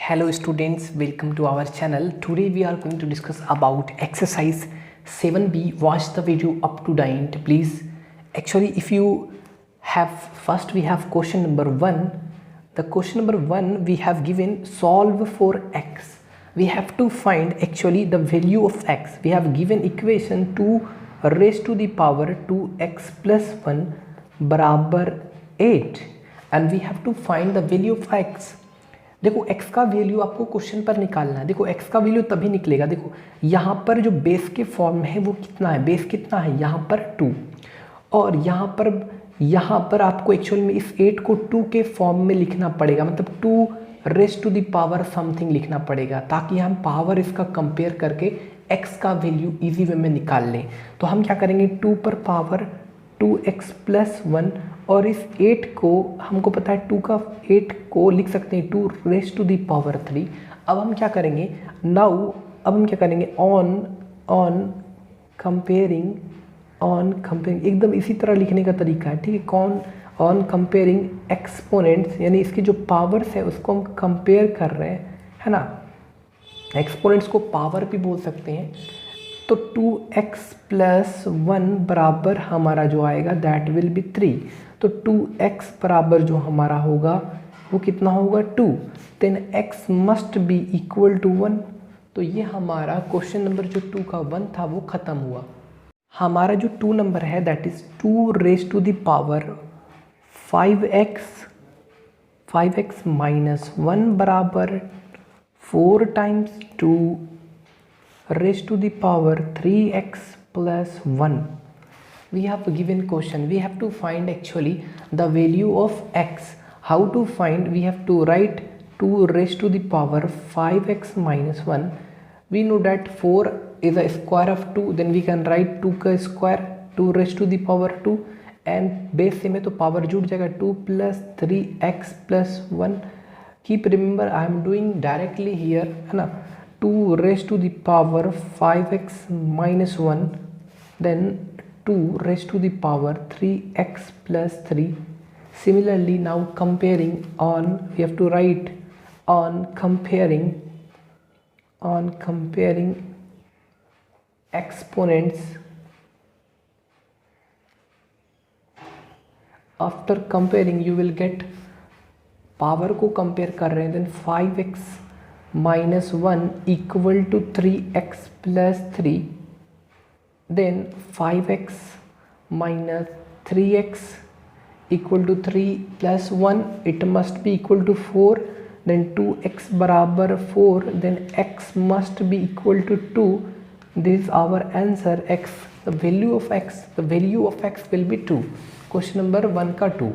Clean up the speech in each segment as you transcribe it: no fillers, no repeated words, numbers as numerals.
Hello students, welcome to our channel. Today we are going to discuss about exercise 7b. Watch the video up to the end please. Actually if you have, first we have question number 1. The question number 1 we have given solve for x. We have to find actually the value of x. We have given equation 2 raised to the power 2x plus 1 बराबर 8 and we have to find the value of x. देखो x का value आपको question पर निकालना है. देखो x का value तभी निकलेगा. देखो यहाँ पर जो बेस के फॉर्म में है वो कितना है, बेस कितना है यहाँ पर 2 और यहाँ पर आपको एक्चुअल में इस 8 को 2 के फॉर्म में लिखना पड़ेगा, मतलब 2 raise to the power something लिखना पड़ेगा ताकि हम पावर इसका कंपेयर करके x का वैल्यू इजी वे में निकाल लें. तो हम क्या करेंगे 2 पर पावर 2x प्लस 1 और इस 8 को हमको पता है 2 का 8 को लिख सकते हैं 2 रेज़ टू दी पावर 3. अब हम क्या करेंगे अब हम क्या करेंगे ऑन कंपेयरिंग एकदम इसी तरह लिखने का तरीका है, ठीक है. ऑन कंपेयरिंग एक्सपोनेंट्स यानी इसकी जो पावर्स है उसको हम कंपेयर कर रहे हैं, है ना. एक्सपोनेंट्स को पावर भी बोल सकते हैं. तो 2x प्लस 1 बराबर हमारा जो आएगा दैट विल बी 3. तो 2x बराबर जो हमारा होगा वो कितना होगा 2. Then x must be equal to 1. तो ये हमारा क्वेश्चन नंबर जो 2 का 1 था वो ख़त्म हुआ. हमारा जो 2 नंबर है that is 2 raise to the power 5x minus 1 बराबर 4 times 2 raised to the power 3x plus 1. We have given question, we have to find actually the value of x. How to find? We have to write 2 raised to the power 5x minus 1. We know that 4 is a square of 2, then we can write 2 का square 2 raised to the power 2 and base से में तो power जुड़ जाएगा 2 plus 3x plus 1. Keep remember I am doing directly here, है ना. 2 raised to the power 5x minus 1 then 2 raised to the power 3x plus 3. Similarly now comparing we have to write on comparing exponents. After comparing you will get power को compare कर रहे हैं then 5x minus 1 equal to 3x plus 3, then 5x minus 3x equal to 3 plus 1, it must be equal to 4, then 2x बराबर 4, then x must be equal to 2. This is our answer x. The value of x will be 2. Question number 1 का 2.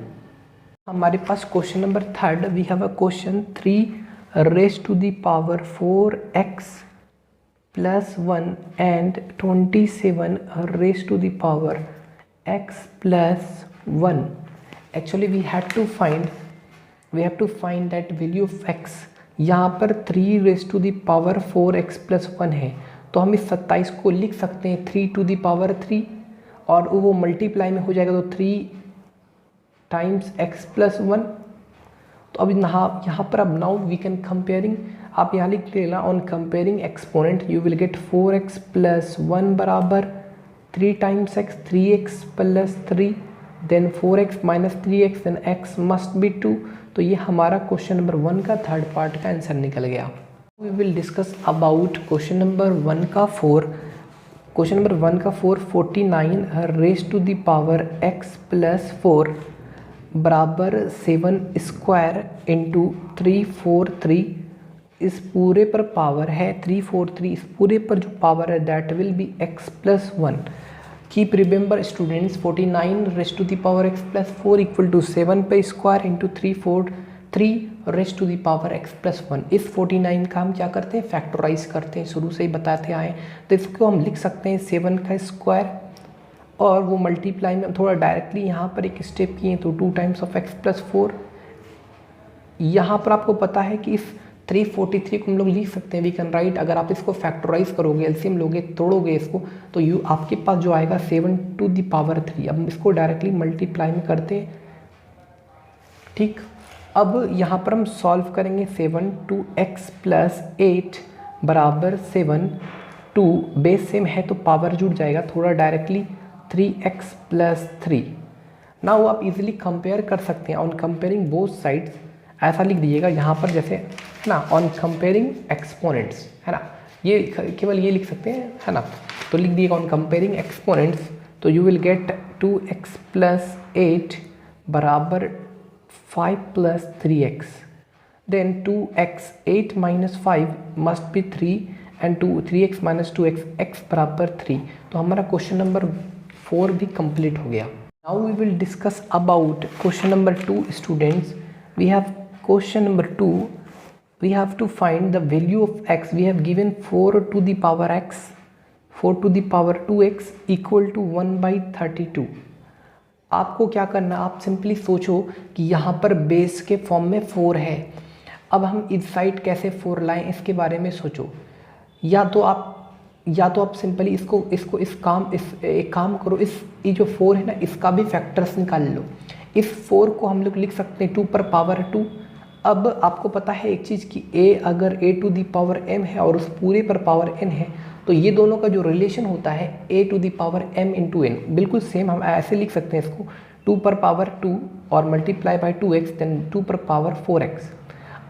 हमारे पास question number 3rd we have a question 3 raised to the power 4x plus 1 and 27 raised to the power x plus 1. Actually we have to find that value of x. यहाँ पर 3 raised to the power 4x plus 1 है तो हम इस 27 को लिख सकते हैं 3 to the power 3 और वो मल्टीप्लाई में हो जाएगा तो 3 टाइम्स x plus 1. तो अब यहाँ पर अब नाउ वी कैन कंपेयरिंग आप यहाँ लिख लेना on comparing exponent you will get 4x plus 1 बराबर 3 times x 3x plus 3 then 4x minus 3x then x must be 2. तो ये हमारा क्वेश्चन नंबर 1 का 3rd पार्ट का आंसर निकल गया. We will discuss about question number 1 का 4. Question number 1 का 49 raise to the power x plus 4 बराबर 7 स्क्वायर इंटू 343. इस पूरे पर पावर है 343, इस पूरे पर जो पावर है that will be x plus 1. Keep remember students 49 raise to the power x plus 4 equal to 7 पे square into 343 raise to the power x plus 1. इस 49 का हम क्या करते हैं फैक्टराइज करते हैं, शुरू से ही बताते आए. तो इसको हम लिख सकते हैं 7 का स्क्वायर और वो मल्टीप्लाई में थोड़ा डायरेक्टली यहाँ पर एक स्टेप किए तो 2 टाइम्स ऑफ x प्लस 4. यहाँ पर आपको पता है कि इस 343 को हम लोग लिख सकते हैं वी कैन राइट. अगर आप इसको फैक्टराइज करोगे एलसीएम लोगे तोड़ोगे इसको तो आपके पास जो आएगा 7 टू द पावर 3. अब हम इसको डायरेक्टली मल्टीप्लाई में करते हैं, ठीक. अब यहाँ पर हम सॉल्व करेंगे 7 2x प्लस 8 बराबर 7, 2 बेस सेम है तो पावर जुड़ जाएगा थोड़ा डायरेक्टली 3x प्लस 3। नाउ आप इजीली कंपेयर कर सकते हैं ऑन कंपेयरिंग बोथ साइड्स, ऐसा लिख दीजिएगा यहाँ पर जैसे है ना, ऑन कंपेयरिंग एक्सपोनेंट्स है ना, ये केवल ये लिख सकते हैं है ना, तो लिख दिएगा ऑन कंपेयरिंग एक्सपोनेंट्स, तो you will get 2x plus 8 बराबर 5 plus 3x, then 2x 8 minus 5 must be 3 and 3x minus 2x x बराबर 3। तो हमारा क्वेश्चन नंबर 4 भी कंप्लीट हो गया। Now we will discuss about question number 2 students. We have question number 2. We have to find the value of x. We have given 4 to the power x, 4 to the power 2x equal to 1 by 32. आपको क्या करना, आप simply सोचो कि यहाँ पर base के form में 4 है, अब हम इस साइड कैसे 4 लाएं इसके बारे में सोचो। या तो आप सिंपली इसको एक काम करो, ये जो 4 है ना इसका भी फैक्टर्स निकाल लो। इस 4 को हम लोग लिख सकते हैं 2 पर पावर 2। अब आपको पता है एक चीज़ कि a अगर a to the power m है और उस पूरे पर पावर n है, तो ये दोनों का जो रिलेशन होता है a to the power m into n, बिल्कुल सेम हम ऐसे लिख सकते हैं इसको 2 पर पावर 2 और मल्टीप्लाई बाई 2x देन 2 पर पावर 4x।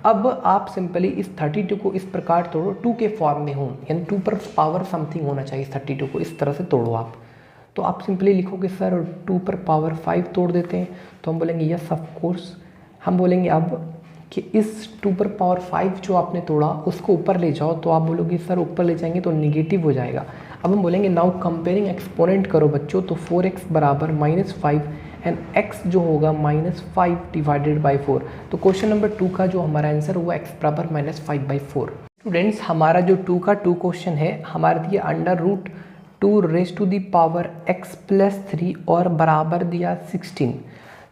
अब आप सिंपली इस 32 को इस प्रकार तोड़ो 2 के फॉर्म में हो, यानी 2 पर पावर समथिंग होना चाहिए, 32 को इस तरह से तोड़ो आप। तो आप सिंपली लिखोगे सर 2 पर पावर 5 तोड़ देते हैं, तो हम बोलेंगे यस ऑफ कोर्स। हम बोलेंगे अब कि इस 2 पर पावर 5 जो आपने तोड़ा उसको ऊपर ले जाओ, तो आप बोलोगे सर ऊपर ले जाएंगे तो निगेटिव हो जाएगा। अब हम बोलेंगे नाउ कंपेयरिंग एक्सपोनेंट करो बच्चों, तो 4x बराबर -5 एंड x जो होगा -5 डिवाइडेड बाई 4। तो क्वेश्चन नंबर 2 का जो हमारा आंसर हुआ x बराबर -5/4। स्टूडेंट्स हमारा जो 2 का 2 क्वेश्चन है हमारा दिया √2 raise to the power x plus 3 और बराबर दिया 16।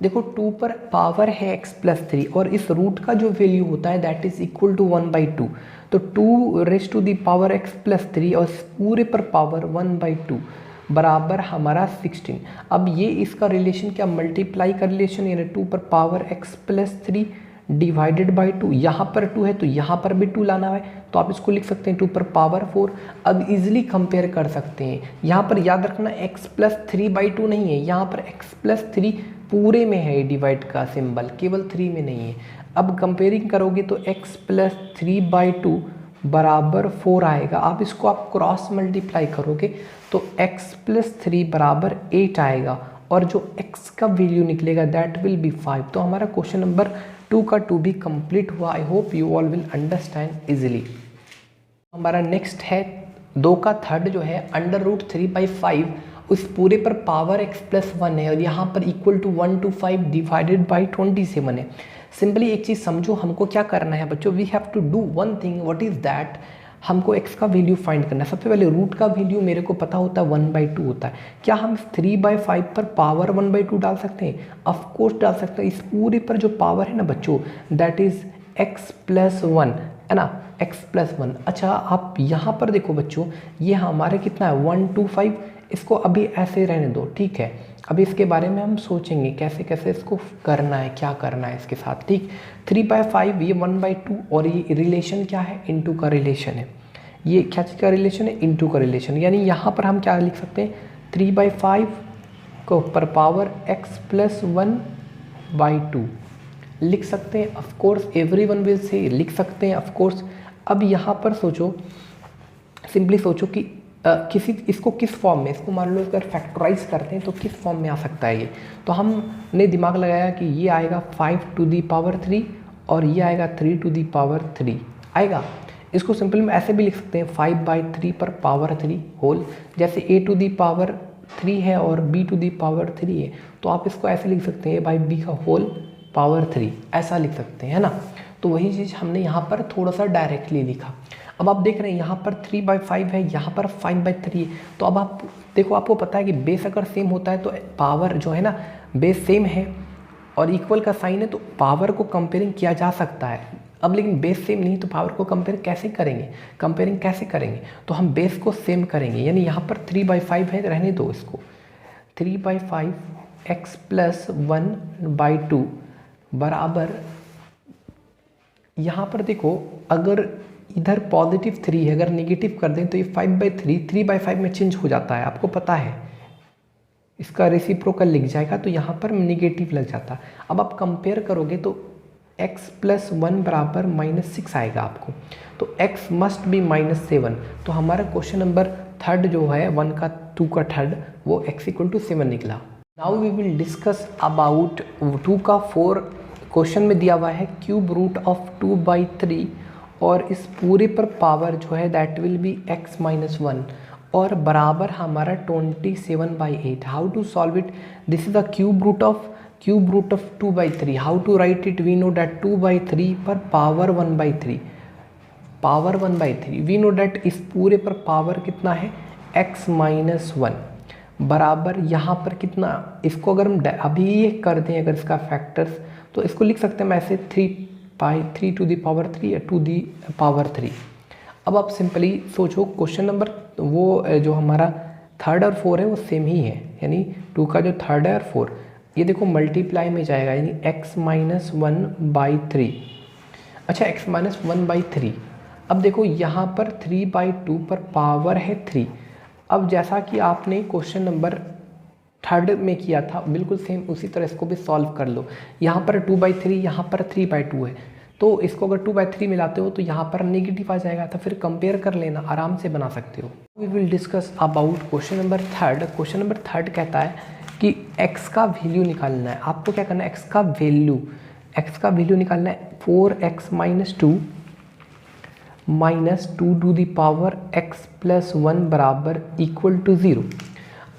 देखो 2 पर पावर है x प्लस 3 और इस रूट का जो वैल्यू होता है दैट इज इक्वल टू 1/2, तो 2 raise to the power x plus 3 और पूरे पर पावर 1/2 बराबर हमारा 16। अब ये इसका रिलेशन क्या, मल्टीप्लाई का रिलेशन, यानी 2 पर power x plus 3 divided by 2, यहाँ पर 2 है तो यहाँ पर भी 2 लाना है, तो आप इसको लिख सकते हैं 2 पर पावर 4। अब इजीली कंपेयर कर सकते हैं, यहाँ पर याद रखना x प्लस 3/2 नहीं है, यहाँ पर x प्लस 3 पूरे में है डिवाइड का सिंबल, केवल 3 में नहीं है। अब कंपेयरिंग करोगे तो x प्लस 3/2 बराबर 4 आएगा। आप इसको आप क्रॉस मल्टीप्लाई करोगे तो x प्लस 3 बराबर 8 आएगा और जो x का वैल्यू निकलेगा दैट विल बी 5। तो हमारा क्वेश्चन नंबर 2 का 2 भी कंप्लीट हुआ। I hope you all will understand easily. हमारा नेक्स्ट है 2 का 3rd जो है √3/5, उस पूरे पर पावर x प्लस 1 है और यहाँ पर equal to 1 to 5 divided by 27 है। सिंपली एक चीज़ समझो, हमको क्या करना है बच्चों, we have to do one thing, what is that, हमको x का वैल्यू फाइंड करना है। सबसे पहले रूट का वैल्यू मेरे को पता होता है 1/2 होता है, क्या हम 3/5 पर पावर 1/2 डाल सकते हैं? ऑफ कोर्स डाल सकते हैं। इस पूरे पर जो पावर है ना बच्चों दैट इज़ x प्लस 1 है ना, x प्लस 1। अच्छा आप यहाँ पर देखो बच्चों, ये हमारे कितना है 1 to 5, इसको अभी ऐसे रहने दो, ठीक है। अभी इसके बारे में हम सोचेंगे कैसे कैसे इसको करना है, क्या करना है इसके साथ, ठीक। 3/5 ये 1/2 और ये रिलेशन क्या है, इनटू का रिलेशन है। ये क्या चीज़ का रिलेशन है, इनटू का रिलेशन, यानी यहाँ पर हम क्या लिख सकते हैं 3/5 को पर पावर x प्लस 1/2 लिख सकते हैं। ऑफकोर्स एवरीवन विल से लिख सकते हैं ऑफकोर्स। अब यहाँ पर सोचो, सिंपली सोचो कि इसको किस फॉर्म में, इसको मान लो अगर फैक्टराइज करते हैं तो किस फॉर्म में आ सकता है ये। तो हमने दिमाग लगाया कि ये आएगा 5 to the power 3 और ये आएगा 3 to the power 3 आएगा। इसको सिंपल में ऐसे भी लिख सकते हैं 5/3 पर पावर 3 होल, जैसे a to the power 3 है और b to the power 3 है, तो आप इसको ऐसे लिख सकते हैं a/b का होल पावर 3, ऐसा लिख सकते हैं, है ना। तो वही चीज़ हमने यहाँ पर थोड़ा सा डायरेक्टली लिखा। अब आप देख रहे हैं यहाँ पर 3/5 है, यहाँ पर 5/3 है। तो अब आप देखो, आपको पता है कि बेस अगर सेम होता है तो पावर जो है ना, बेस सेम है और इक्वल का साइन है तो पावर को कंपेयरिंग किया जा सकता है। अब लेकिन बेस सेम नहीं तो पावर को कंपेयर कैसे करेंगे, कंपेयरिंग कैसे करेंगे, तो हम बेस को सेम करेंगे। यानी यहाँ पर 3/5 है, रहने दो इसको, 3/5 x प्लस 1/2 बराबर यहाँ पर देखो, अगर इधर पॉजिटिव 3 है, अगर नेगेटिव कर दें तो ये 5/3 3/5 में चेंज हो जाता है, आपको पता है, इसका रेसिप्रोकल लिख जाएगा तो यहाँ पर नेगेटिव लग जाता। अब आप कंपेयर करोगे तो x + 1 बराबर -6 आएगा आपको, तो x मस्ट बी -7। तो हमारा क्वेश्चन नंबर थर्ड जो है 1 का 2 का थर्ड, वो x = 7 निकला। Now we will discuss about 2 का 4। क्वेश्चन में दिया हुआ है क्यूब रूट ऑफ 2/3 और इस पूरे पर पावर जो है दैट विल बी x - 1 और बराबर हमारा 27/8। How to solve it? This is the cube root of 2/3। How to write it? We know that 2/3 पर power 1/3, power 1/3। We know that इस पूरे पर पावर कितना है, x - 1 बराबर यहाँ पर कितना, इसको अगर हम अभी ये कर दें अगर इसका फैक्टर्स, तो इसको लिख सकते हैं हम ऐसे 3 to the power 3 to the power 3। अब आप सिंपली सोचो, क्वेश्चन नंबर वो जो हमारा थर्ड और 4 है वो सेम ही है, यानी 2 का जो थर्ड है और 4, ये देखो मल्टीप्लाई में जाएगा, यानी x - 1/3। अच्छा, x - 1/3। अब देखो यहाँ पर 3/2 पर पावर है 3। अब जैसा कि आपने क्वेश्चन नंबर थर्ड में किया था, बिल्कुल सेम उसी तरह इसको भी सॉल्व कर लो। यहाँ पर 2/3, यहाँ पर 3/2 है, तो इसको अगर 2/3 मिलाते हो तो यहाँ पर नेगेटिव आ जाएगा, तो फिर कंपेयर कर लेना, आराम से बना सकते हो। We will discuss about question number third. Question number third कहता है कि x का वैल्यू निकालना है। आपको क्या करना है, x का वैल्यू निकालना है। 4x - 2 -2 to the power x + 1 बराबर = 0।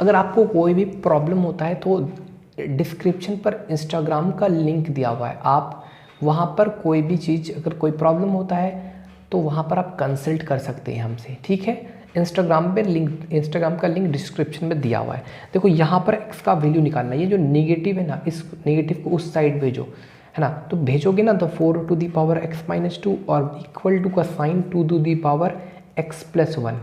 अगर आपको कोई भी प्रॉब्लम होता है तो डिस्क्रिप्शन पर इंस्टाग्राम का लिंक दिया हुआ है, आप वहाँ पर कोई भी चीज़, अगर कोई प्रॉब्लम होता है तो वहाँ पर आप कंसल्ट कर सकते हैं हमसे, ठीक है। इंस्टाग्राम का लिंक डिस्क्रिप्शन में दिया हुआ है। देखो यहाँ पर x का वैल्यू निकालना है, ये जो नेगेटिव है ना, इस नेगेटिव को उस साइड भेजो, है ना, तो भेजोगे ना तो 4 to the power x - 2 और इक्वल टू का sign 2 to the power x + 1।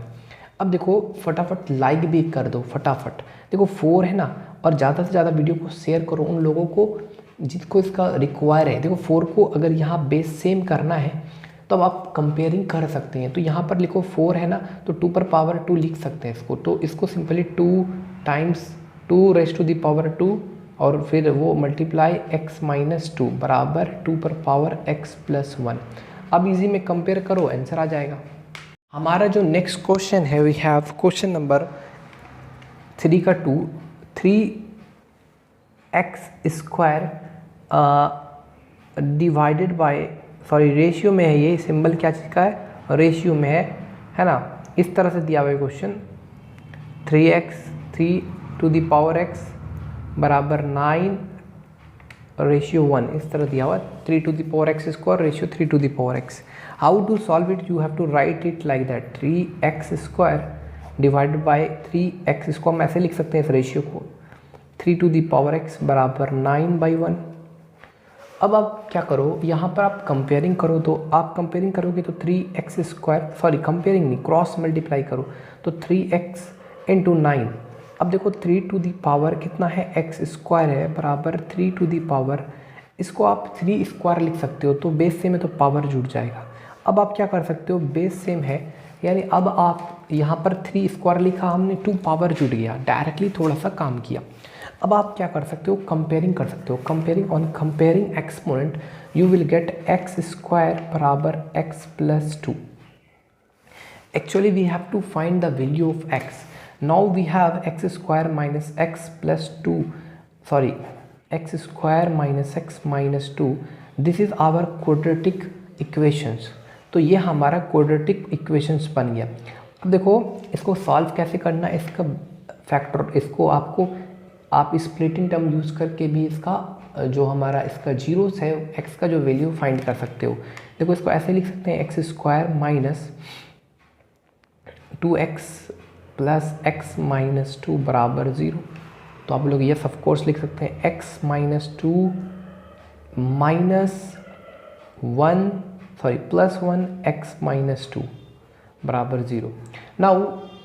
अब देखो फटाफट लाइक भी कर दो फटाफट। देखो 4 है ना, और ज़्यादा से ज़्यादा वीडियो को शेयर करो उन लोगों को जिसको इसका रिक्वायर है। देखो 4 को अगर यहाँ बेस सेम करना है तो अब आप कंपेयरिंग कर सकते हैं। तो यहाँ पर लिखो 4 है ना, तो 2 पर पावर 2 लिख सकते हैं इसको, तो इसको simply 2 × 2 raised to the power 2 और फिर वो मल्टीप्लाई x - 2 बराबर 2 पर पावर x + 1। अब इजी में कंपेयर करो, आंसर आ जाएगा। हमारा जो नेक्स्ट क्वेश्चन है, वी हैव क्वेश्चन नंबर 3 का 2। 3x² divided bye, sorry ratio में है, ये सिंबल क्या चीज़ का है, रेशियो में है ना। इस तरह से दिया हुआ है question, 3 to the power x बराबर 9/1, इस तरह दिया हुआ है। 3 to the power x² ratio 3 to the power x। How to solve it? You have to write it like that, 3x² divided by 3x², हम ऐसे लिख सकते हैं इस रेशियो को, 3 to the power x बराबर 9/1। अब आप क्या करो, यहाँ पर आप कंपेयरिंग करो, तो आप कंपेयरिंग करोगे तो 3x², सॉरी कंपेयरिंग नहीं, क्रॉस मल्टीप्लाई करो तो 3x × 9। अब देखो 3 to the power कितना है, x² है बराबर 3 to the power, इसको आप 3² लिख सकते हो, तो बेस सेम है तो पावर जुड़ जाएगा। अब आप क्या कर सकते हो, बेस सेम है, यानी अब आप यहाँ पर 3² लिखा हमने, 2 पावर जुड़ गया, डायरेक्टली थोड़ा सा काम किया। अब आप क्या कर सकते हो, कंपेयरिंग कर सकते हो। Comparing exponent you will get x² बराबर x + 2। Actually we have to find the value of x। Now we have x² - x + 2, sorry x² - x - 2, this is our quadratic equations. तो ये हमारा क्वाड्रेटिक इक्वेशंस बन गया। अब देखो इसको solve कैसे करना है, इसका फैक्टर, इसको आपको आप स्प्लिटिंग टर्म यूज़ करके भी इसका जो हमारा इसका जीरोस है, x का जो वैल्यू फाइंड कर सकते हो। देखो इसको ऐसे लिख सकते हैं, x² - 2x + x - 2 बराबर 0। तो आप लोग यस ऑफ कोर्स लिख सकते हैं, x - 2 +1 x - 2 बराबर 0। Now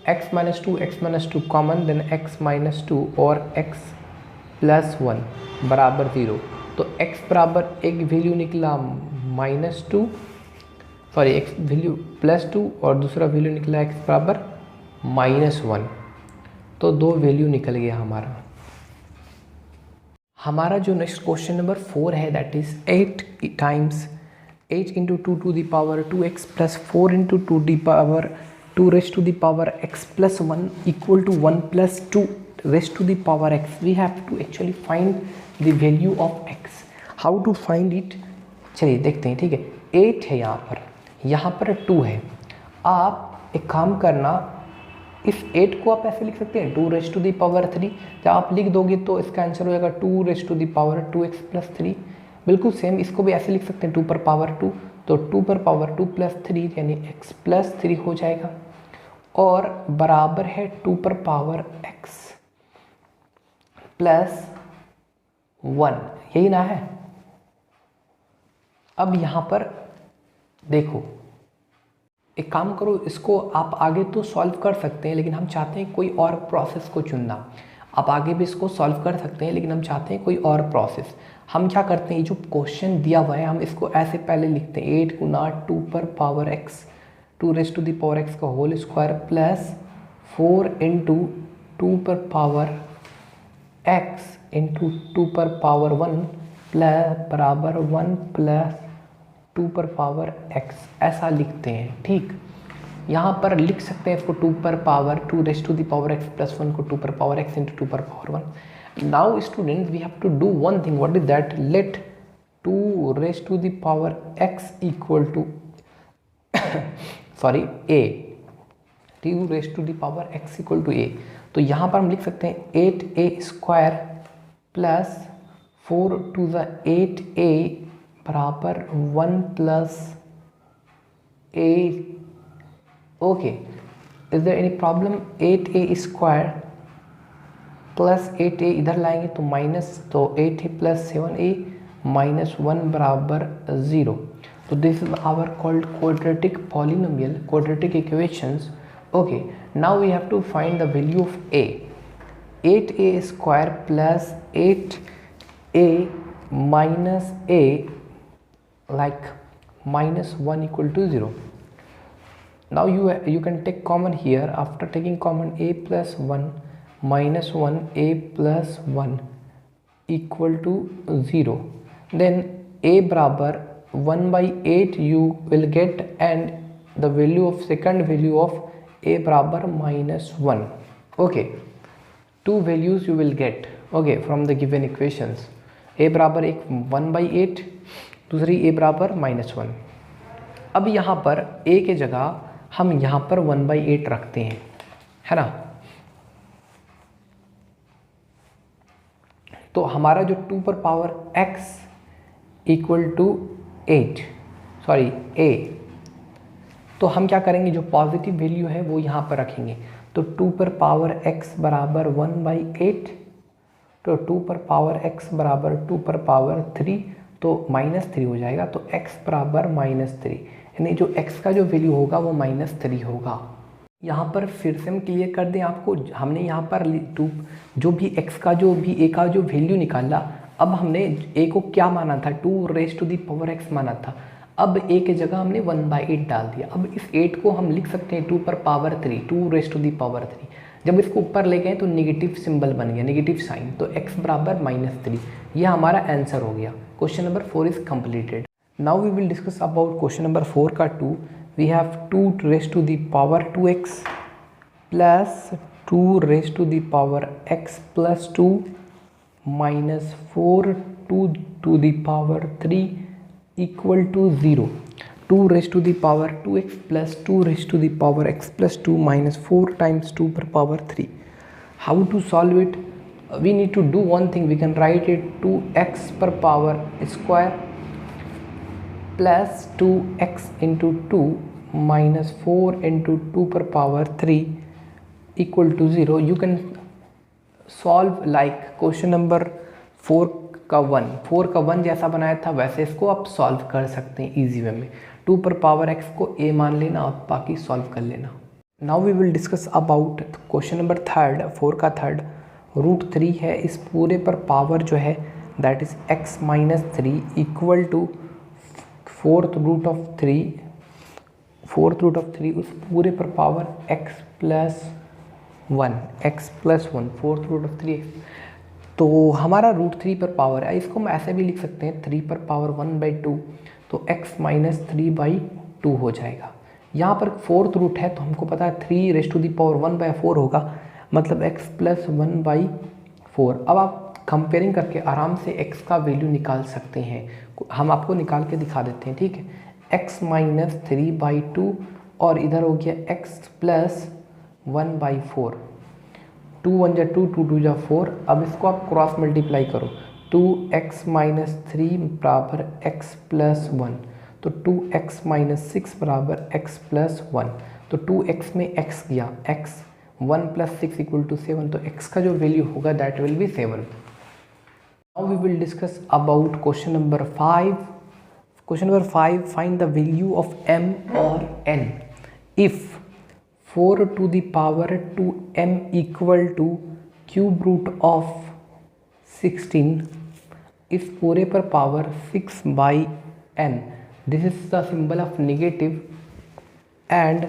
x - 2 common, then x - 2 और x + 1 बराबर 0। तो x बराबर एक वैल्यू निकला -2 सॉरी एक्स वैल्यू +2 और दूसरा वैल्यू निकला x बराबर -1। तो 2 वैल्यू निकल गया हमारा। हमारा जो नेक्स्ट क्वेश्चन नंबर 4 है that is 8 times 8 × 2 to the power 2x plus 4 × 2 the power 2 raised to the power x plus 1 equal to 1 plus 2 raised to the power x. We have to actually find the value of x. How to find it? चलिए देखते हैं, ठीक है। 8 है यहाँ पर 2 है। आप एक काम करना, इस 8 को आप ऐसे लिख सकते हैं 2 raised to the power 3। जब आप लिख दोगे तो इसका आंसर हो जाएगा 2 raised to the power 2x plus 3। बिल्कुल सेम इसको भी ऐसे लिख सकते हैं 2 पर पावर 2, तो 2 पर पावर 2 प्लस 3 यानी x प्लस 3 हो जाएगा और बराबर है 2 पर पावर x प्लस 1, यही ना है। अब यहाँ पर देखो, एक काम करो, इसको आप आगे तो सॉल्व कर सकते हैं लेकिन हम चाहते हैं कोई और प्रोसेस को चुनना। आप आगे भी इसको सॉल्व कर सकते हैं लेकिन हम चाहते हैं कोई और प्रोसेस। हम क्या करते हैं, ये जो क्वेश्चन दिया हुआ है हम इसको ऐसे पहले लिखते हैं 8 गुना 2 पर power x 2 raised to the power x का होल स्क्वायर प्लस 4 × 2 पर पावर x × 2 पर पावर 1 प्लस बराबर 1 प्लस 2 पर पावर x, ऐसा लिखते हैं। ठीक, यहाँ पर लिख सकते हैं इसको 2 पर power 2 raised to the power x plus 1 को 2 पर पावर x × 2 पर power 1। Now students, we have to do one thing. What is that? Let 2 raised to the power x equal to sorry a, 2 raised to the power x equal to a। तो यहाँ पर हम लिख सकते हैं 8a square plus 4 to the 8a बराबर 1 plus a। Okay, is there any problem? 8a square plus 8a इधर लाएंगे तो माइनस, तो 8a प्लस 7a माइनस 1 बराबर 0। तो this is our called quadratic polynomial, quadratic equations. Okay, now we have to find the value of a। 8a square plus 8a minus a like -1 equal to 0। Now you can take common here. After taking common a plus 1 minus 1 a plus 1 equal to 0, then a बराबर 1/8 you will get, and the value of second value of a बराबर -1। okay, 2 values you will get okay from the given equations। a बराबर एक 1/8, दूसरी a बराबर -1। अब यहाँ पर a के जगह हम यहाँ पर 1/8 रखते हैं, है ना। तो हमारा जो 2 पर power x equal to 8 sorry a, तो हम क्या करेंगे, जो पॉजिटिव वैल्यू है वो यहाँ पर रखेंगे। तो 2 पर पावर x बराबर 1/8, तो 2 पर पावर x बराबर 2 पर पावर 3, तो -3 हो जाएगा। तो x बराबर -3, यानी जो x का जो वैल्यू होगा वो -3 होगा। यहाँ पर फिर से हम क्लियर कर दें आपको, हमने यहाँ पर जो भी x का जो भी a का जो वैल्यू निकाला, अब हमने a को क्या माना था, 2 raised to the power x माना था। अब a के जगह हमने 1/8 डाल दिया। अब इस 8 को हम लिख सकते हैं 2 पर power 3, 2 raised to the power 3। जब इसको ऊपर ले गए तो नेगेटिव सिंबल बन गया, नेगेटिव साइन, तो x बराबर -3। यह हमारा आंसर हो गया। Question number 4 is completed. Now we will discuss about question number 4 का 2। We have 2 raised to the power 2x plus 2 raised to the power x plus 2 minus 4 to the power 3 equal to 0। 2 raised to the power 2x plus 2 raised to the power x plus 2 minus 4 times 2 per power 3। How to solve it? We need to do one thing. We can write it 2x per power square plus 2x into 2 minus 4 into 2 per power 3 equal to 0। You can solve like question number 4 का 1 जैसा बनाया था वैसे इसको आप solve कर सकते हैं इजी वे में। 2 पर पावर x को a मान लेना और बाकी सॉल्व कर लेना। Now we will discuss about question number 4 का थर्ड। √3 है, इस पूरे पर पावर जो है that is x - 3 equal to fourth root of three उस पूरे पर power x plus one, fourth root of three. तो हमारा रूट थ्री पर पावर है, इसको हम ऐसे भी लिख सकते हैं 3 पर पावर 1/2, तो x माइनस 3/2 हो जाएगा। यहाँ पर फोर्थ रूट है तो हमको पता है 3 रेज़ टू दी पावर 1/4 होगा, मतलब x प्लस 1/4। अब आप कंपेयरिंग करके आराम से x का वैल्यू निकाल सकते हैं, हम आपको निकाल के दिखा देते हैं, ठीक है। x माइनस 3/2 और इधर हो गया x प्लस 1/4, 2 1 जा 2, 2 2 जा 4। अब इसको आप क्रॉस मल्टीप्लाई करो, 2x माइनस 3 बराबर x प्लस 1, तो 2x माइनस 6 बराबर x प्लस 1, तो 2x में x गया, x 1 प्लस 6 इक्वल टू 7, तो x का जो वैल्यू होगा that will be 7। Now we will discuss about question number 5। Question number 5, find the value of m और n if 4 to the power 2m equal to cube root of 16, इस पूरे पर power 6/n, this is the symbol of negative, and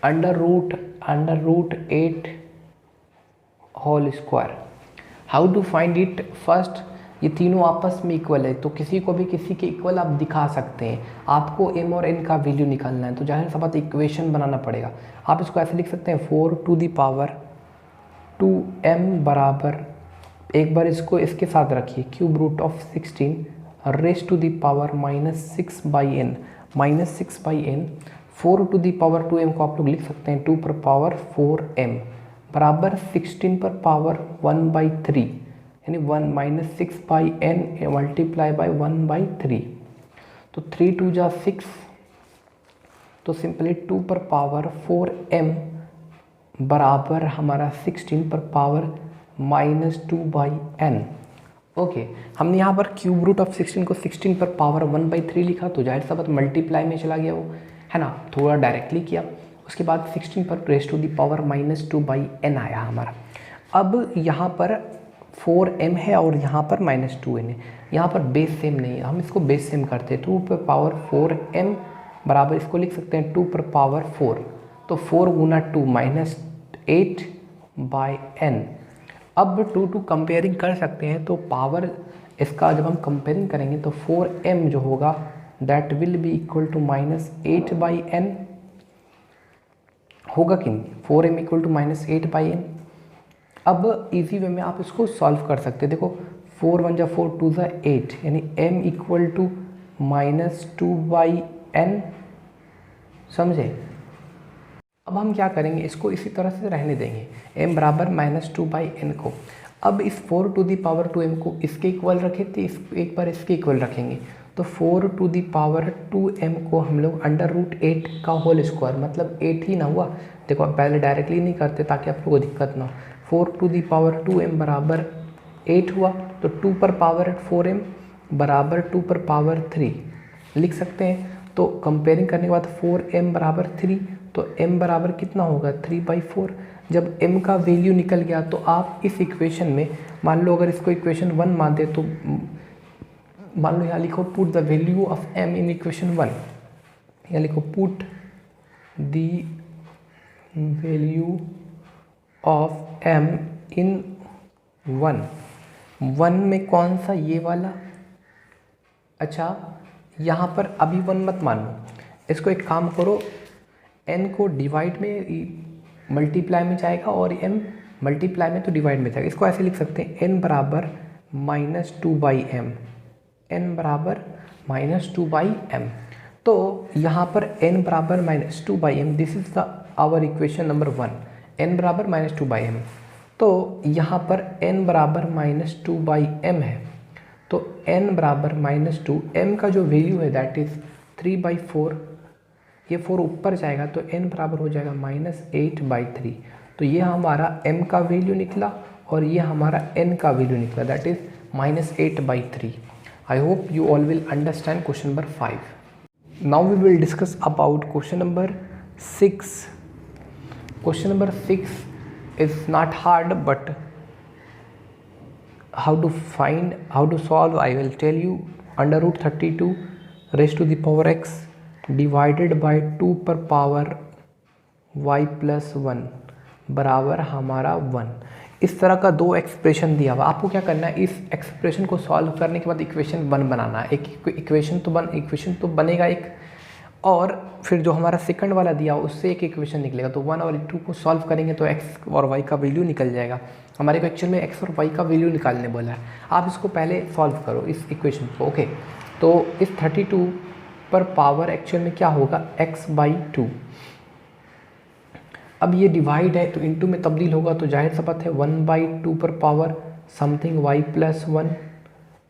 under root 8 whole square. How to find it? First, ये तीनों आपस में equal है, तो किसी को भी किसी के इक्वल आप दिखा सकते हैं। आपको m और n का वैल्यू निकालना है, तो जाहिर सा बात इक्वेशन बनाना पड़ेगा। आप इसको ऐसे लिख सकते हैं 4 to the power 2m बराबर, एक बार इसको इसके साथ रखिए, cube root of 16 raise to the power minus 6/n, 4 to the power 2m को आप लोग लिख सकते हैं 2 पर पावर 4m बराबर 16 पर पावर 1/3, यानी 1 माइनस 6/n मल्टीप्लाई बाई 1/3, तो 3 2 जा 6, तो सिंपली 2 पर पावर 4m बराबर हमारा 16 पर पावर माइनस 2/n। ओके, हमने यहाँ पर क्यूब रूट ऑफ 16 को 16 पर पावर 1/3 लिखा, तो जाहिर सा बात मल्टीप्लाई में चला गया वो, है ना, थोड़ा डायरेक्टली किया। उसके बाद 16 पर raise to the power minus 2/n आया हमारा। अब यहाँ पर 4m है और यहाँ पर माइनस 2n है, यहाँ पर बेस सेम नहीं है, हम इसको बेस सेम करते हैं। 2 पर पावर 4m बराबर इसको लिख सकते हैं 2 पर पावर 4, तो 4 गुना 2 माइनस 8/n। अब 2 कंपेयरिंग कर सकते हैं, तो पावर इसका जब हम कंपेयरिंग करेंगे तो 4m जो होगा that will be equal to minus 8/n होगा कि नहीं, 4m equal to minus 8/n। अब इजी वे में आप इसको सॉल्व कर सकते हैं। देखो 4 1 जा 4, 2 जा 8, यानी m equal to minus 2/n, समझे। अब हम क्या करेंगे, इसको इसी तरह से रहने देंगे, m बराबर माइनस 2/n को। अब इस 4 टू दी पावर 2m को इसके इक्वल रखे थे, एक बार इसके इक्वल रखेंगे, तो 4 टू दी पावर 2m को हम लोग अंडर रूट 8 का होल स्क्वायर, मतलब 8 ही ना हुआ। देखो पहले डायरेक्टली नहीं करते ताकि आप लोगों को दिक्कत ना हो। 4 टू दी पावर 2m बराबर 8 हुआ, तो 2 पर पावर 4m बराबर 2 पर पावर 3 लिख सकते हैं। तो कंपेयरिंग करने के बाद 4m बराबर 3, तो m बराबर कितना होगा 3/4। जब m का वैल्यू निकल गया तो आप इस इक्वेशन में, मान लो अगर इसको इक्वेशन 1 मान दे, तो मान लो यहाँ लिखो put the value of m in equation 1, यहाँ लिखो put the value of m इन 1 में कौन सा, ये वाला। अच्छा, यहाँ पर अभी 1 मत मानो, इसको एक काम करो, n को डिवाइड में मल्टीप्लाई में जाएगा और m मल्टीप्लाई में तो डिवाइड में जाएगा। इसको ऐसे लिख सकते हैं n बराबर माइनस 2/m, n बराबर माइनस 2/m। तो यहाँ पर n बराबर minus 2/m, this is the our equation number 1, n बराबर माइनस 2/m। तो यहाँ पर n बराबर माइनस 2/m है, तो n बराबर माइनस 2, m का जो वैल्यू है दैट इज़ 3/4, ये 4 ऊपर जाएगा तो n बराबर हो जाएगा माइनस 8/3। तो ये हमारा m का वैल्यू निकला और ये हमारा n का वैल्यू निकला, that is minus 8/3। I hope you all will understand question number 5। Now we will discuss about question number 6। Question number 6 is not hard, but how to solve I will tell you. Under root 32 raise to the power x divided by 2 पर power y plus 1 बराबर हमारा 1। इस तरह का दो expression दिया हुआ, आपको क्या करना है, इस एक्सप्रेशन को सॉल्व करने के बाद इक्वेशन 1 बनाना है। एक इक्वेशन तो बनेगा एक, और फिर जो हमारा सेकंड वाला दिया उससे एक इक्वेशन निकलेगा। तो 1 और 2 को सॉल्व करेंगे तो x और y का वैल्यू निकल जाएगा। हमारे को एक्चुअल में x और y का वैल्यू निकालने बोला है। आप इसको पहले सॉल्व करो इस इक्वेशन को। ओके, तो इस 32 पर पावर एक्चुअल में क्या होगा, x/2। अब ये डिवाइड है तो इनटू में तब्दील होगा, तो जाहिर सा बात है 1/2 पर power something y plus 1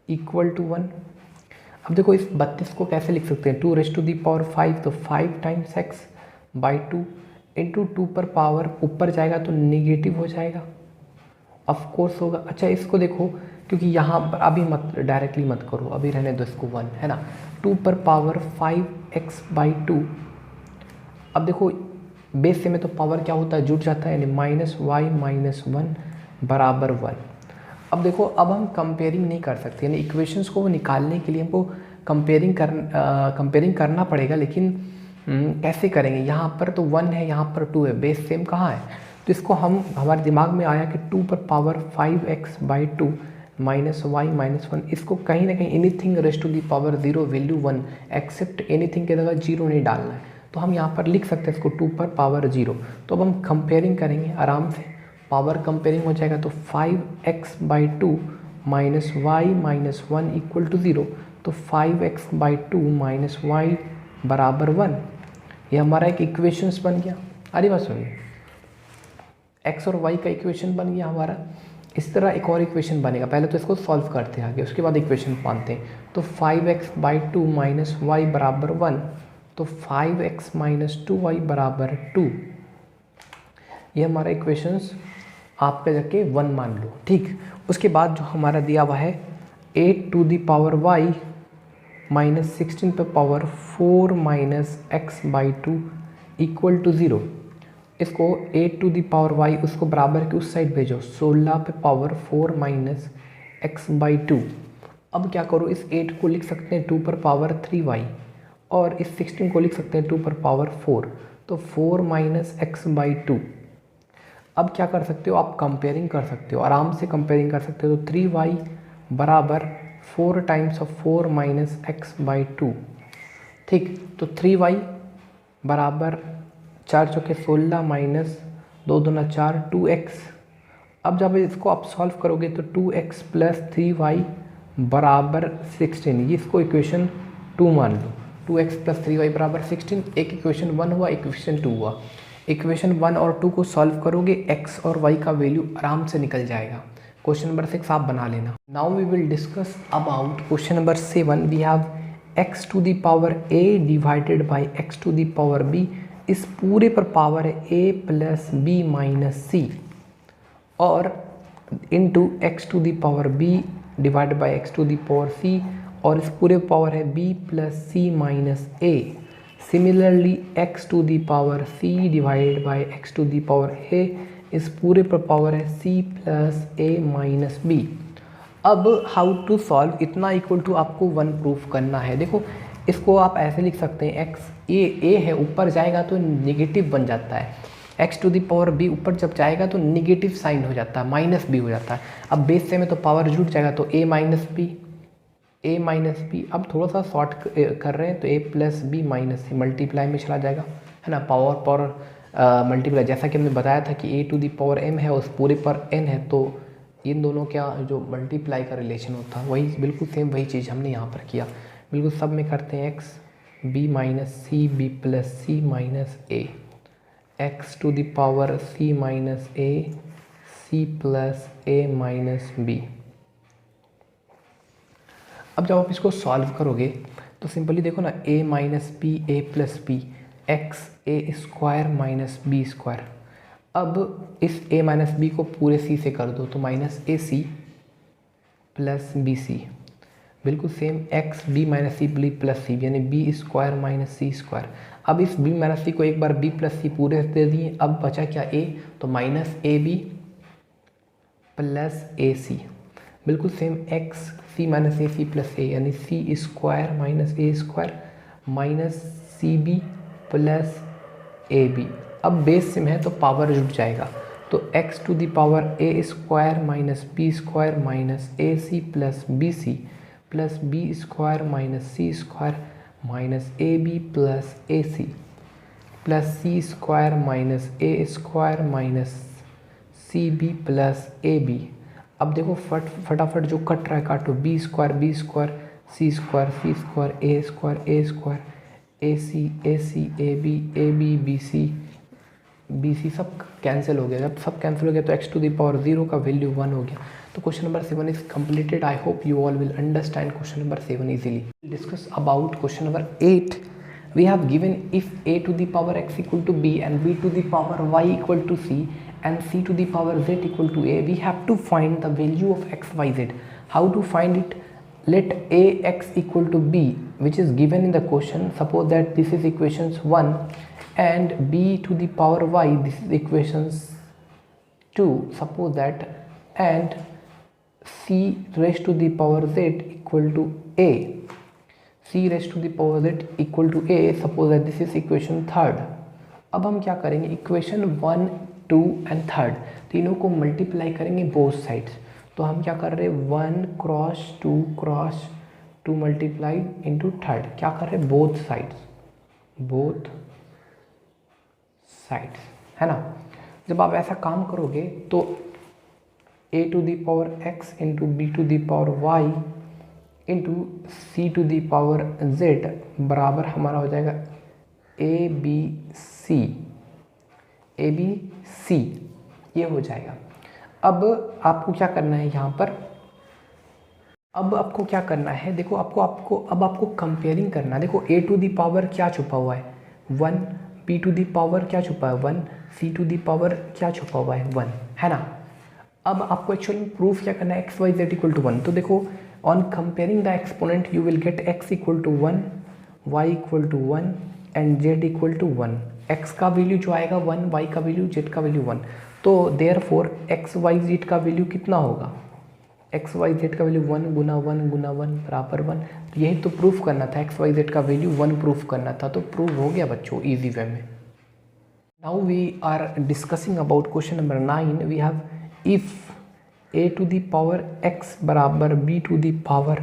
equal to 1। अब देखो इस 32 को कैसे लिख सकते हैं, 2 रेज टू दी पावर 5, तो 5 टाइम्स x/2 इंटू 2 पर पावर ऊपर जाएगा तो नेगेटिव हो जाएगा, ऑफ कोर्स होगा। अच्छा इसको देखो, क्योंकि यहाँ पर अभी मत डायरेक्टली मत करो, अभी रहने दो इसको 1, है ना। 2 पर पावर 5x/2। अब देखो बेस से में तो पावर क्या होता है, जुट जाता है, यानी -y-1 बराबर 1। अब देखो अब हम कंपेयरिंग नहीं कर सकते, यानी इक्वेशंस को निकालने के लिए हमको कंपेयरिंग करना पड़ेगा, लेकिन कैसे करेंगे। यहाँ पर तो 1 है, यहाँ पर 2 है, बेस सेम कहाँ है, तो इसको हम हमारे दिमाग में आया कि 2 पर पावर 5x/2 -y-1, इसको कहीं ना कहीं anything raise to the power 0 value 1 except anything के जगह 0 नहीं डालना है, तो हम यहाँ पर लिख सकते हैं इसको 2 पर पावर 0। तो अब हम कंपेयरिंग करेंगे आराम से, पावर कंपेयरिंग हो जाएगा, तो 5x/2 -y-1 इक्वल टू 0, तो 5x/2 -y बराबर 1। ये हमारा एक इक्वेशंस बन गया। अरे बात सुनिए, x और y का इक्वेशन बन गया हमारा। इस तरह एक और इक्वेशन बनेगा, पहले तो इसको सॉल्व करते हैं आगे, उसके बाद इक्वेशन मानते हैं। तो 5x/2 -y बराबर 1, तो 5x - 2y बराबर 2। ये हमारा इक्वेशंस आपका जाके 1 मान लो, ठीक। उसके बाद जो हमारा दिया हुआ है 8 टू दी पावर y -16 पे पावर 4 x/2 इक्वल टू 0। इसको 8 टू दी पावर y उसको बराबर के उस साइड भेजो, 16 पे पावर 4 x/2। अब क्या करो, इस 8 को लिख सकते हैं 2 पर पावर 3y, और इस 16 को लिख सकते हैं 2 पर पावर 4, तो 4 x/2। अब क्या कर सकते हो, आप कंपेयरिंग कर सकते हो, आराम से कंपेयरिंग कर सकते हो। तो 3y बराबर 4 टाइम्स ऑफ 4 x/2, ठीक। तो 3y बराबर 4 चौके 16 माइनस 2 दूना 4, 2x। अब जब इसको आप सॉल्व करोगे तो 2x प्लस 3y बराबर 16, ये इसको इक्वेशन 2 मान लो। 2x प्लस 3y बराबर 16, एक इक्वेशन 1 हुआ, इक्वेशन 2 हुआ। इक्वेशन 1 और 2 को सॉल्व करोगे x और y का वैल्यू आराम से निकल जाएगा। क्वेश्चन नंबर 6 आप बना लेना। Now we will discuss about question number 7। We have x to the power a divided by x to the power b। इस पूरे पर पावर है a plus b minus c, और into x to the power b divided by x to the power c, और इस पूरे power है b plus c minus a। Similarly x to the power c divided by x to the power a, इस पूरे पर power है c plus a minus b। अब how to solve, इतना इक्वल टू आपको 1 प्रूफ करना है। देखो इसको आप ऐसे लिख सकते हैं, x a है, ऊपर जाएगा तो नेगेटिव बन जाता है, x to the power b ऊपर जब जाएगा तो नेगेटिव साइन हो जाता है, माइनस b हो जाता है। अब बेस से में तो पावर जुट जाएगा, तो a माइनस बी। अब थोड़ा सा शॉर्ट कर रहे हैं तो a plus B minus C multiply में चला जाएगा, है ना। पावर मल्टीप्लाई, जैसा कि हमने बताया था कि a to the power m है, उस पूरे पर n है, तो इन दोनों क्या जो मल्टीप्लाई का रिलेशन होता है वही बिल्कुल सेम वही चीज़ हमने यहाँ पर किया। बिल्कुल सब में करते हैं x b minus C B plus C minus A, X to the power c minus A C plus A minus B. अब जब आप इसको सॉल्व करोगे तो सिंपली देखो ना, a minus B A plus B, X A square minus B square. अब इस a माइनस बी को पूरे c से कर दो, तो minus A C plus B C. बिल्कुल same X B minus C plus C, यानी B square minus C square. अब इस b माइनस सी को एक बार b प्लस सी पूरे दे दिए, अब बचा क्या a, तो minus A B plus A C. बिल्कुल same X C minus A C plus A, यानी C square minus A square minus C B plus A B. अब बेस सेम है तो पावर जुड़ जाएगा, तो X to the power A square minus B square minus A C plus B square minus C square minus A B plus A C plus C square minus A square minus C B plus A B. अब देखो फटाफट जो cut रहा है काटो, B square C square A square A C A B B C सब cancel हो गया। जब सब कैंसिल हो गया तो एक्स टू द पावर 0 का वैल्यू 1 हो गया। तो question number 7 is completed. I hope you all will understand question number 7 easily. Discuss about question number 8। We have given if a to the power x equal to b and b to the power y equal to c and c to the power z equal to a, we have to find the value of x, y, z. How to find it? Let a x equal to b, which is given in the question. Suppose that this is equations 1 and b to the power y, this is equations 2. Suppose that, and c raised to the power z equal to a. c raised to the power z equal to a, suppose that this is equation 3rd. अब हम क्या करेंगे, equation 1, 2 and 3rd तीनों को multiply करेंगे both sides. तो हम क्या कर रहे हैं, 1 क्रॉस 2 मल्टीप्लाई इंटू 3rd, क्या कर रहे हैं, बोथ साइड्स, है ना। जब आप ऐसा काम करोगे तो a to the power x into B to the power y into C to the power Z बराबर हमारा हो जाएगा ए बी सी, ये हो जाएगा। अब आपको क्या करना है यहाँ पर, अब आपको क्या करना है, देखो आपको कंपेयरिंग करना है। देखो ए टू दी पावर क्या छुपा हुआ है 1, बी टू दी पावर क्या छुपा है 1, सी टू दी पावर क्या छुपा हुआ है 1, है ना। अब आपको एक्चुअली प्रूफ क्या करना है, X Y Z equal to 1। तो देखो on comparing the exponent you will get x equal to 1, y equal to 1 and z equal to 1। x का वैल्यू जो आएगा 1, y का वैल्यू, z का वैल्यू 1। तो therefore x y z का value कितना होगा, x y z का वैल्यू 1 गुना 1 बराबर 1। तो यही तो प्रूफ करना था, x y z का वैल्यू 1 प्रूफ करना था, तो प्रूफ हो गया बच्चों इजी वे में। Now we are discussing about question number 9। We have if a to the power x बराबर b to the power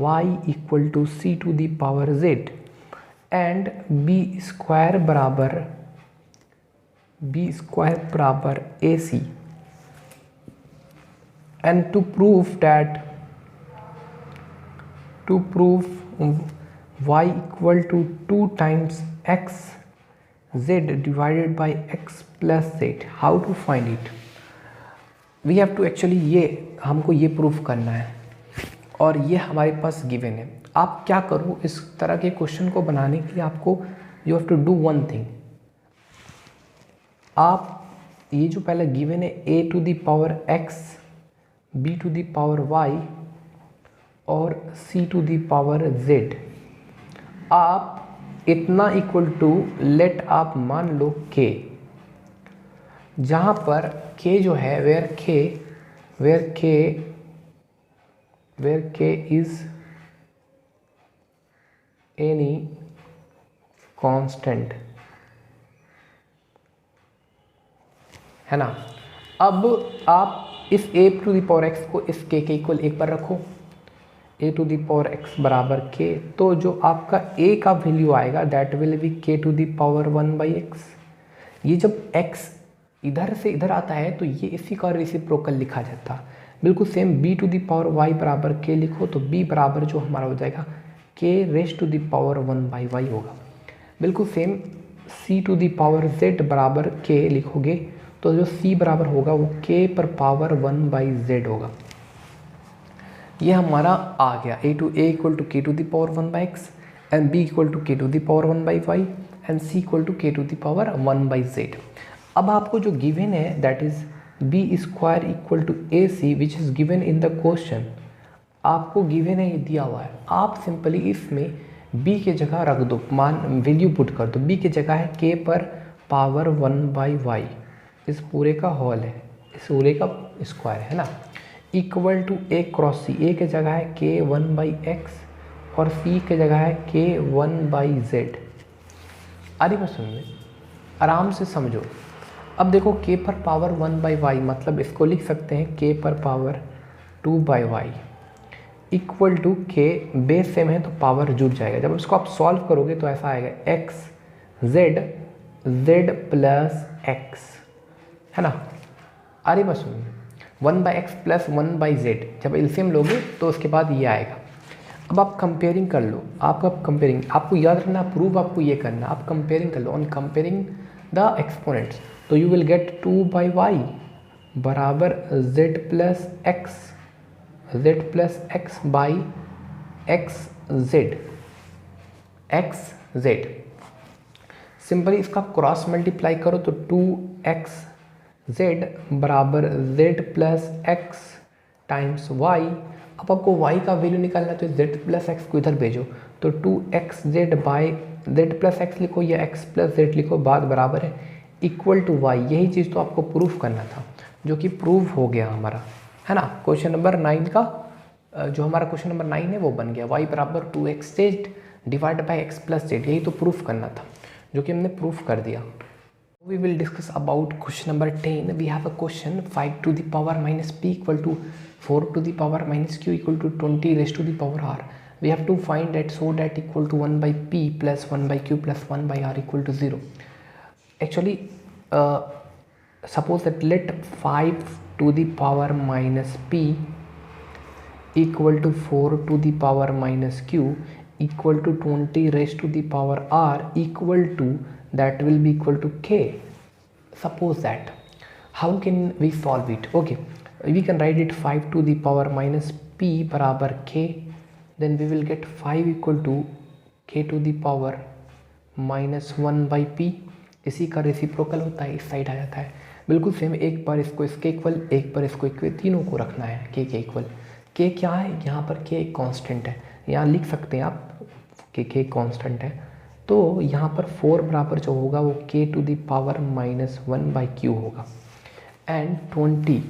y equal to c to the power z and b square बराबर ac, and to proof y equal to 2 times x z divided by x plus z। How to find it, we have to actually हमको ये proof करना है और ये हमारे पास given है। आप क्या करो, इस तरह के क्वेश्चन को बनाने के लिए आपको you have to do one thing. आप ये जो पहले गिवन है a to the power x, b to the power y और c to the power z, आप इतना इक्वल टू लेट आप मान लो k, जहाँ पर k जो है where k is any constant, है ना। अब आप इस a to the power x को इस k के इक्वल 1 पर रखो, a to the power x बराबर k, तो जो आपका a का वैल्यू आएगा that will be k to the power 1/x। ये जब x इधर से इधर आता है तो ये इसी का रेसिप्रोकल लिखा जाता है। बिल्कुल same b to the power y बराबर k लिखो तो b बराबर जो हमारा हो जाएगा k raised to the power 1/y होगा। बिल्कुल same c to the power z बराबर k लिखोगे तो जो c बराबर होगा वो k पर पावर 1/z होगा। ये हमारा आ गया a equal to k to the power 1/x and b equal to k to the power 1/y and c equal to k to the power 1/z। अब आपको जो गिवन है that is B square equal to A C which is given in the question, आपको given है ये दिया हुआ है। आप सिंपली इसमें b के जगह रख दो, मान वैल्यू पुट कर दो। b की जगह है k पर पावर 1/y, इस पूरे का होल है, इस पूरे का स्क्वायर है ना। इक्वल टू ए क्रॉस सी, ए की जगह है के 1/x और सी की जगह है के 1/z। अरे बस सुनिए, आराम से समझो। अब देखो k पर पावर 1/y, मतलब इसको लिख सकते हैं k पर power 2/y equal to k, base same है तो पावर जुड़ जाएगा। जब इसको आप सॉल्व करोगे तो ऐसा आएगा x z प्लस x, है ना। अरे बस सुनिए, 1/x प्लस 1/z जब एलसीएम लोगे तो उसके बाद ये आएगा। अब आप कंपेयरिंग कर लो, आपको याद रखना, प्रूव आपको ये करना, आप कंपेयरिंग कर लो। ऑन कंपेयरिंग द एक्सपोनेंट्स तो यू विल गेट 2/y बराबर z plus x by xz। Simply इसका क्रॉस मल्टीप्लाई करो तो 2xz बराबर z plus x times y। अब आपको y का वैल्यू निकालना है तो z प्लस x को इधर भेजो तो 2xz by z plus x लिखो या x प्लस z लिखो, बात बराबर है, इक्वल टू y। यही चीज़ तो आपको प्रूफ करना था, जो कि प्रूव हो गया हमारा, है ना। क्वेश्चन नंबर 9 का जो हमारा क्वेश्चन नंबर 9 है वो बन गया, y बराबर 2xz divide by x plus z। यही तो प्रूफ करना था, जो कि हमने प्रूफ कर दिया। We will discuss about question number 10. We have a question 5 to the power minus p equal to 4 to the power minus q equal to 20 raised to the power r. We have to find that so that equal to 1 by p plus 1 by q plus 1 by r equal to 0. Actually, suppose that let 5 to the power minus p equal to 4 to the power minus q equal to 20 raised to the power r equal to, that will be equal to k. Suppose that, how can we solve it? Okay, we can write it 5 to the power minus p बराबर k, then we will get 5 equal to k to the power minus 1 by p। इसी का reciprocal होता है, इस side आ जाता है बिल्कुल same. एक बार इसको इसके इक्वल, एक बार इसको इक्वल, तीनों को रखना है k के इक्वल। k क्या है यहाँ पर? k एक कांस्टेंट है, यहाँ लिख सकते हैं आप कि k कांस्टेंट है। तो यहाँ पर 4 बराबर जो होगा वो k to the power minus 1 by Q होगा, एंड 20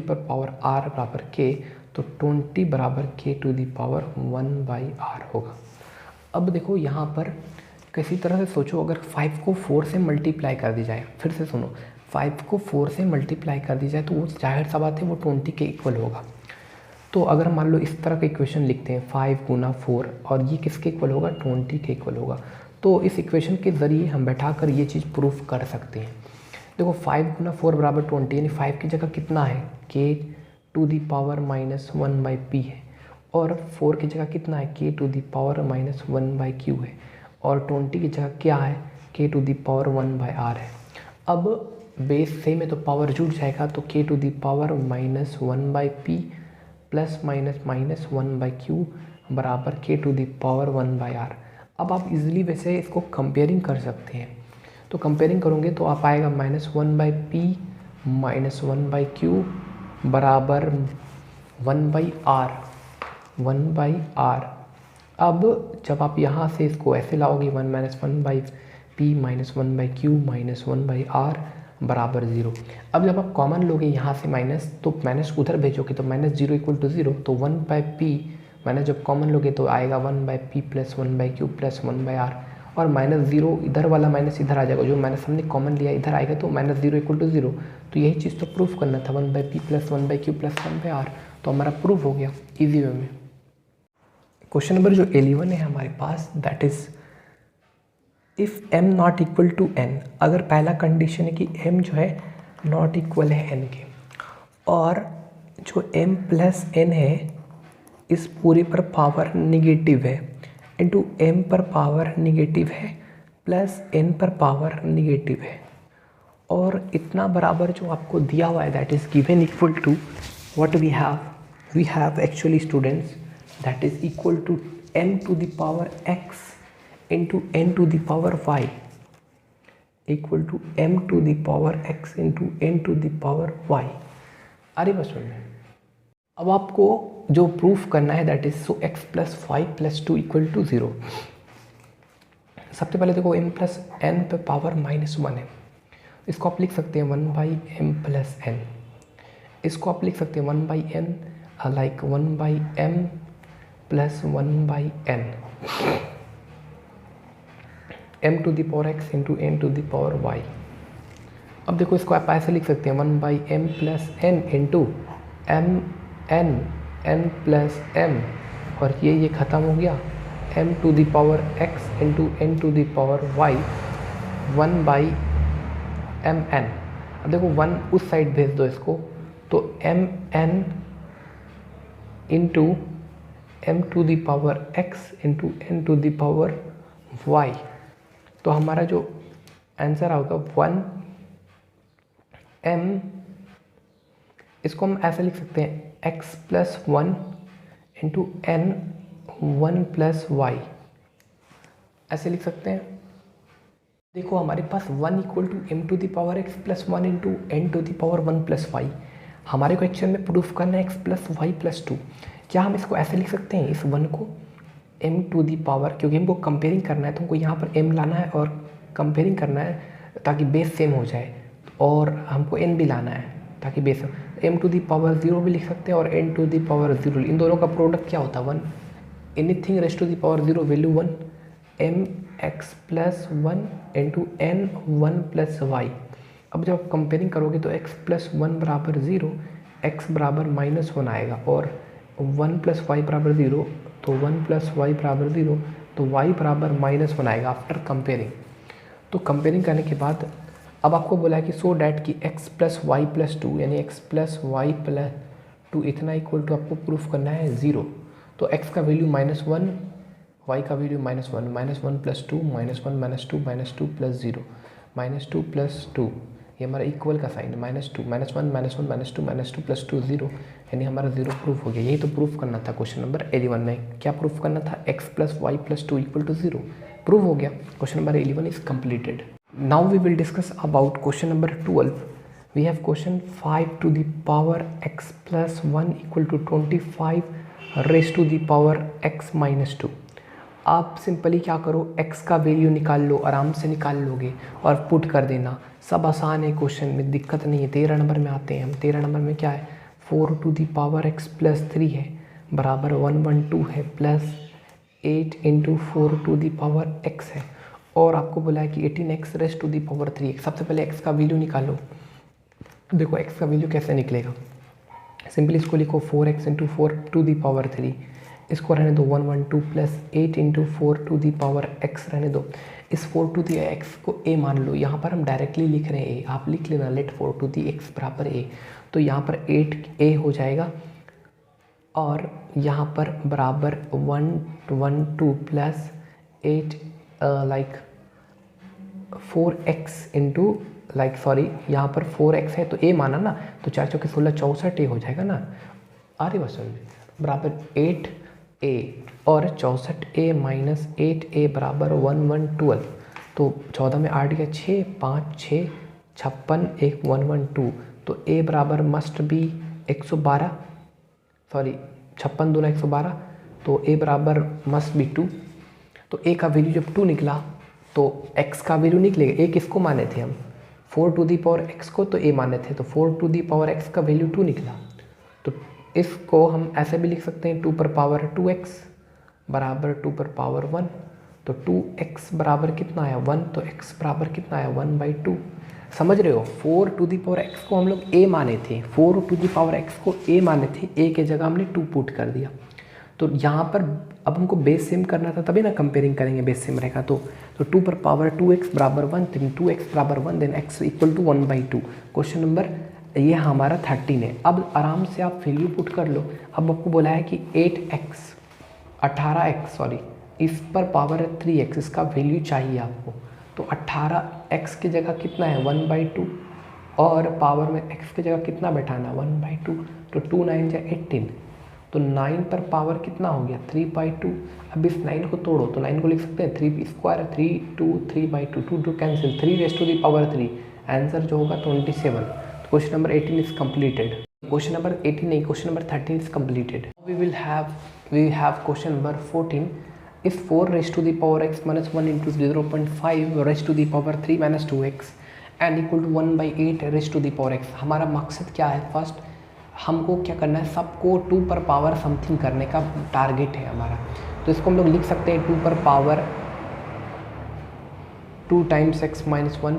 पर पावर r बराबर k, तो 20 बराबर k to the power 1 by r होगा। अब देखो यहाँ पर किसी तरह से सोचो, अगर 5 को 4 से मल्टीप्लाई कर दी जाए, फिर से सुनो, 5 को 4 से मल्टीप्लाई कर दी जाए तो वो जाहिर सा बात है वो 20 के इक्वल होगा। तो अगर मान लो इस तरह का इक्वेशन लिखते हैं 5 गुना 4, और ये किसके इक्वल होगा? 20 के इक्वल होगा। तो इस इक्वेशन के ज़रिए हम बैठाकर ये चीज़ प्रूफ कर सकते हैं। देखो 5 गुना 4 बराबर 20, यानी 5 की जगह कितना है? k to the power minus 1 by P है, और 4 की जगह कितना है? k to the power minus 1 by Q है, और 20 की जगह क्या है? k to the power 1 by R है। अब बेस सेम है तो पावर जुड़ जाएगा, तो k to the power minus 1 by P plus minus minus 1 by Q बराबर k to the power 1 by R. अब आप इजीली वैसे इसको कंपेयरिंग कर सकते हैं, तो कंपेयरिंग करोगे तो आप आएगा minus 1 by P minus 1 by Q बराबर 1 बाई आर। अब जब आप यहाँ से इसको ऐसे लाओगे 1 minus 1 by P minus 1 by Q minus 1 by R बराबर 0। अब जब आप कॉमन लोगे यहाँ से माइनस, तो माइनस उधर भेजोगे तो माइनस 0 इक्वल टू 0, तो 1 बाई पी माइनस जब कॉमन लोगे तो आएगा 1 by P plus 1 by Q plus 1 by R, और माइनस 0 इधर वाला माइनस इधर आ जाएगा, जो माइनस हमने कॉमन लिया इधर आएगा, तो माइनस 0 इक्वल टू 0। तो यही चीज़ तो प्रूफ करना था, 1 by P plus 1 by Q plus 1 by R, तो हमारा प्रूफ हो गया ईजी वे में। क्वेश्चन नंबर जो 11 है हमारे पास, that is if m not equal to n। अगर पहला कंडीशन है कि m जो है नॉट इक्वल है n के, और जो m प्लस n है इस पूरे पर पावर निगेटिव है, इंटू m पर पावर निगेटिव है प्लस n पर पावर निगेटिव है, और इतना बराबर जो आपको दिया हुआ है that is given equal to what we have actually students, that is equal to m to the power x into n to the power y equal to m to the power x into n to the power y। अरे बस सुनिए, अब आपको जो proof करना है that is so x plus 5 plus 2 equal to 0। सबसे पहले देखो m प्लस n पे पावर माइनस 1 है, इसको आप लिख सकते हैं 1 बाई एम प्लस एन इसको आप लिख सकते हैं 1/n like 1/m plus 1/n m to the power x into n to the power y। अब देखो इसको आप ऐसे लिख सकते हैं 1/m plus n into m n plus m, और ये ख़त्म हो गया m to the power x into n to the power y 1/mn। अब देखो 1 उस साइड भेज दो इसको, तो mn into m to the power x into n to the power y। तो हमारा जो आंसर होगा 1m, इसको हम ऐसे लिख सकते हैं x plus 1 into n 1 plus y, ऐसे लिख सकते हैं। देखो हमारे पास 1 equal to M to the power X plus 1 into N to the power 1 plus Y. हमारे क्वेश्चन में प्रूफ करना है एक्स प्लस वाई प्लस 2। क्या हम इसको ऐसे लिख सकते हैं, इस 1 को m टू दी पावर, क्योंकि हमको कंपेयरिंग करना है तो हमको यहाँ पर m लाना है और कंपेयरिंग करना है ताकि बेस सेम हो जाए, और हमको n भी लाना है ताकि base m to the power 0 भी लिख सकते हैं और n टू दी पावर 0। इन दोनों का प्रोडक्ट क्या होता है 1, anything raised to the power 0 value 1, m x plus 1 into n 1 plus Y. अब जब आप कंपेयरिंग करोगे तो x प्लस 1 बराबर 0, x बराबर -1 आएगा, और 1 प्लस वाई बराबर 0, तो 1 प्लस वाई बराबर 0, तो y बराबर -1 आएगा आफ्टर कंपेयरिंग। तो कंपेयरिंग करने के बाद अब आपको बोला है कि सो डैट कि x प्लस वाई प्लस 2 यानी x प्लस वाई प्लस 2 इतना इक्वल टू आपको प्रूफ करना है 0। तो x का वैल्यू -1, y का वैल्यू -1 प्लस 2 -1 प्लस 0 -2 प्लस 2, ये हमारा इक्वल का साइन है -2 -1 प्लस 2 0, यानी हमारा 0 प्रूफ हो गया। यही तो प्रूफ करना था क्वेश्चन नंबर 11 में। क्या प्रूफ करना था, x plus Y plus 2 equal to 0, prove हो गया। Question number 11 is completed. Now we will discuss about question number 12। We have question 5 to the power x plus 1 equal to 25 raise to the power x minus 2। आप simply क्या करो, x का value निकाल लो, आराम से निकाल लोगे और पुट कर देना। सब आसान है, क्वेश्चन में दिक्कत नहीं है। 13 नंबर में आते हैं हम। 13 नंबर में क्या है, 4 to the power x plus 3 है बराबर 112 है plus 8 into 4 to the power x है, और आपको बोला है कि 18x race to the power 3। सबसे पहले x का वैल्यू निकालो। देखो x का वैल्यू कैसे निकलेगा, सिंपली इसको लिखो 4x into 4 to the power 3, इसको रहने दो 112 plus 8 into 4 to the power x रहने दो। इस 4 टू दी x को a मान लो, यहाँ पर हम डायरेक्टली लिख रहे हैं a, आप लिख लेना लेट 4 टू दी x बराबर a। तो यहाँ पर 8a हो जाएगा, और यहाँ पर बराबर 112 plus 8 like 4x into like sorry यहाँ पर 4x है तो a माना ना, तो 4 चौके 16 64 a हो जाएगा ना, आरे बस बराबर 8a और 64a माइनस 8a बराबर 112। तो 14 में 8 गया 6 5 6 56 1 112, तो a बराबर मस्ट बी 112, सॉरी 56 दूना 112, तो a बराबर मस्ट बी 2। तो a का वैल्यू जब 2 निकला तो x का वैल्यू निकलेगा। a किसको माने थे हम, 4 टू दी पावर x को, तो a माने थे, तो 4 टू दी पावर x का वैल्यू 2 निकला। तो इसको हम ऐसे भी लिख सकते हैं 2 पर पावर 2x बराबर 2 पर पावर 1, तो 2x बराबर कितना आया 1, तो x बराबर कितना आया 1/2। समझ रहे हो, 4 टू दी पावर x को हम लोग a माने थे, 4 टू दी पावर x को a माने थे, a के जगह हमने 2 पुट कर दिया। तो यहाँ पर अब हमको बेस सेम करना था, तभी ना कंपेयरिंग करेंगे, बेस सेम रहेगा तो 2 पर पावर 2x बराबर 1, देन 2x बराबर 1, then x equal to 1/2। Question number ये हमारा 13 है। अब आराम से आप वैल्यू पुट कर लो। अब आपको बोला है कि 18x सॉरी इस पर पावर 3x, इसका वैल्यू चाहिए आपको। तो 18x की जगह कितना है 1/2, और पावर में x की जगह कितना बैठाना 1/2, तो 2 9 जा 18, तो 9 पर पावर कितना हो गया 3/2। अब इस 9 को तोड़ो तो 9 को लिख सकते हैं 3 square 3 2 3/2, 2 2 cancel, 3 raise to the power 3, answer जो होगा 27। Question number 18 is completed. Question number 18 नहीं, question number 13 is completed. We have question number 14। इस 4 raise to the power x minus 1 into 0.5 raise to the power 3 minus 2x and equal to 1/8 raise to the power x। हमारा मकसद क्या है, first हमको क्या करना है, सबको 2 पर पावर समथिंग करने का टारगेट है हमारा। तो इसको हम लोग लिख सकते हैं 2 पर power 2 times x minus 1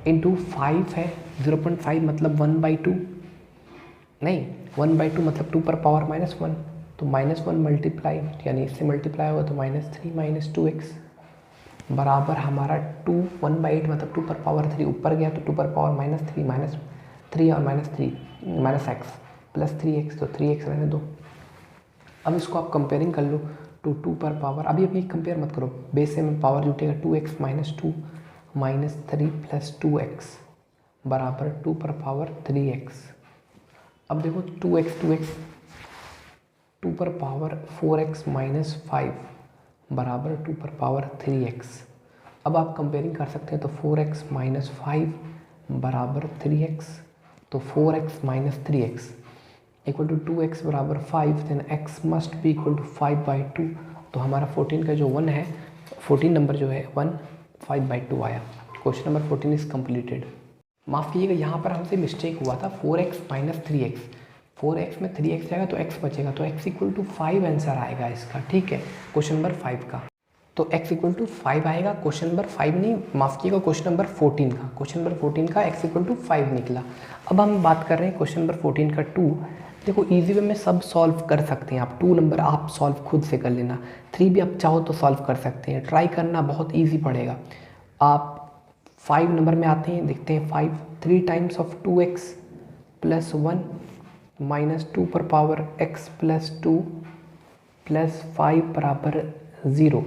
into 5 है, 0.5 मतलब 1/2 नहीं, 1/2 मतलब 2 पर पावर -1, तो -1 मल्टीप्लाई यानी इससे मल्टीप्लाई होगा तो -3 माइनस 2x बराबर हमारा 2 1/8 मतलब 2 पर पावर 3 ऊपर गया तो 2 पर पावर -3 और -x प्लस 3x तो 3x रहने दो। अब इसको आप कंपेयरिंग कर लो टू 2 पर पावर, अभी कंपेयर मत करो, बेस में पावर जुटेगा 2x minus 2 minus 3 plus 2x बराबर 2 पर पावर 3x। अब देखो 2 पर पावर 4x माइनस 5 बराबर 2 पर पावर 3x। अब आप कंपेयरिंग कर सकते हैं तो 4x माइनस 5 बराबर 3x, तो 4x minus 3x equal to 2x बराबर 5, then x must be equal to 5/2। तो हमारा 14 का जो 1 है, 14 नंबर जो है 1 5/2 आया। Question number 14 is completed. माफ़ कीजिएगा, यहाँ पर हमसे मिस्टेक हुआ था, 4x माइनस 3x, 4x में 3x जाएगा तो x बचेगा, तो x इक्वल टू 5 आंसर आएगा इसका। ठीक है, क्वेश्चन नंबर 5 का तो x इक्वल टू 5 आएगा। क्वेश्चन नंबर 5 नहीं, माफ़ कीजिएगा, क्वेश्चन नंबर 14 का, क्वेश्चन नंबर 14 का x इक्वल टू 5 निकला। अब हम बात कर रहे हैं क्वेश्चन नंबर 14 का 2। देखो इजी वे में सब सॉल्व कर सकते हैं आप, 2 नंबर आप सॉल्व खुद से कर लेना, 3 भी आप चाहो तो सॉल्व कर सकते हैं, ट्राई करना, बहुत ईजी पड़ेगा। आप 5 नंबर में आते हैं, देखते हैं 5, 3 times of 2x plus 1 minus 2 पर पावर x प्लस 2 प्लस 5 बराबर 0।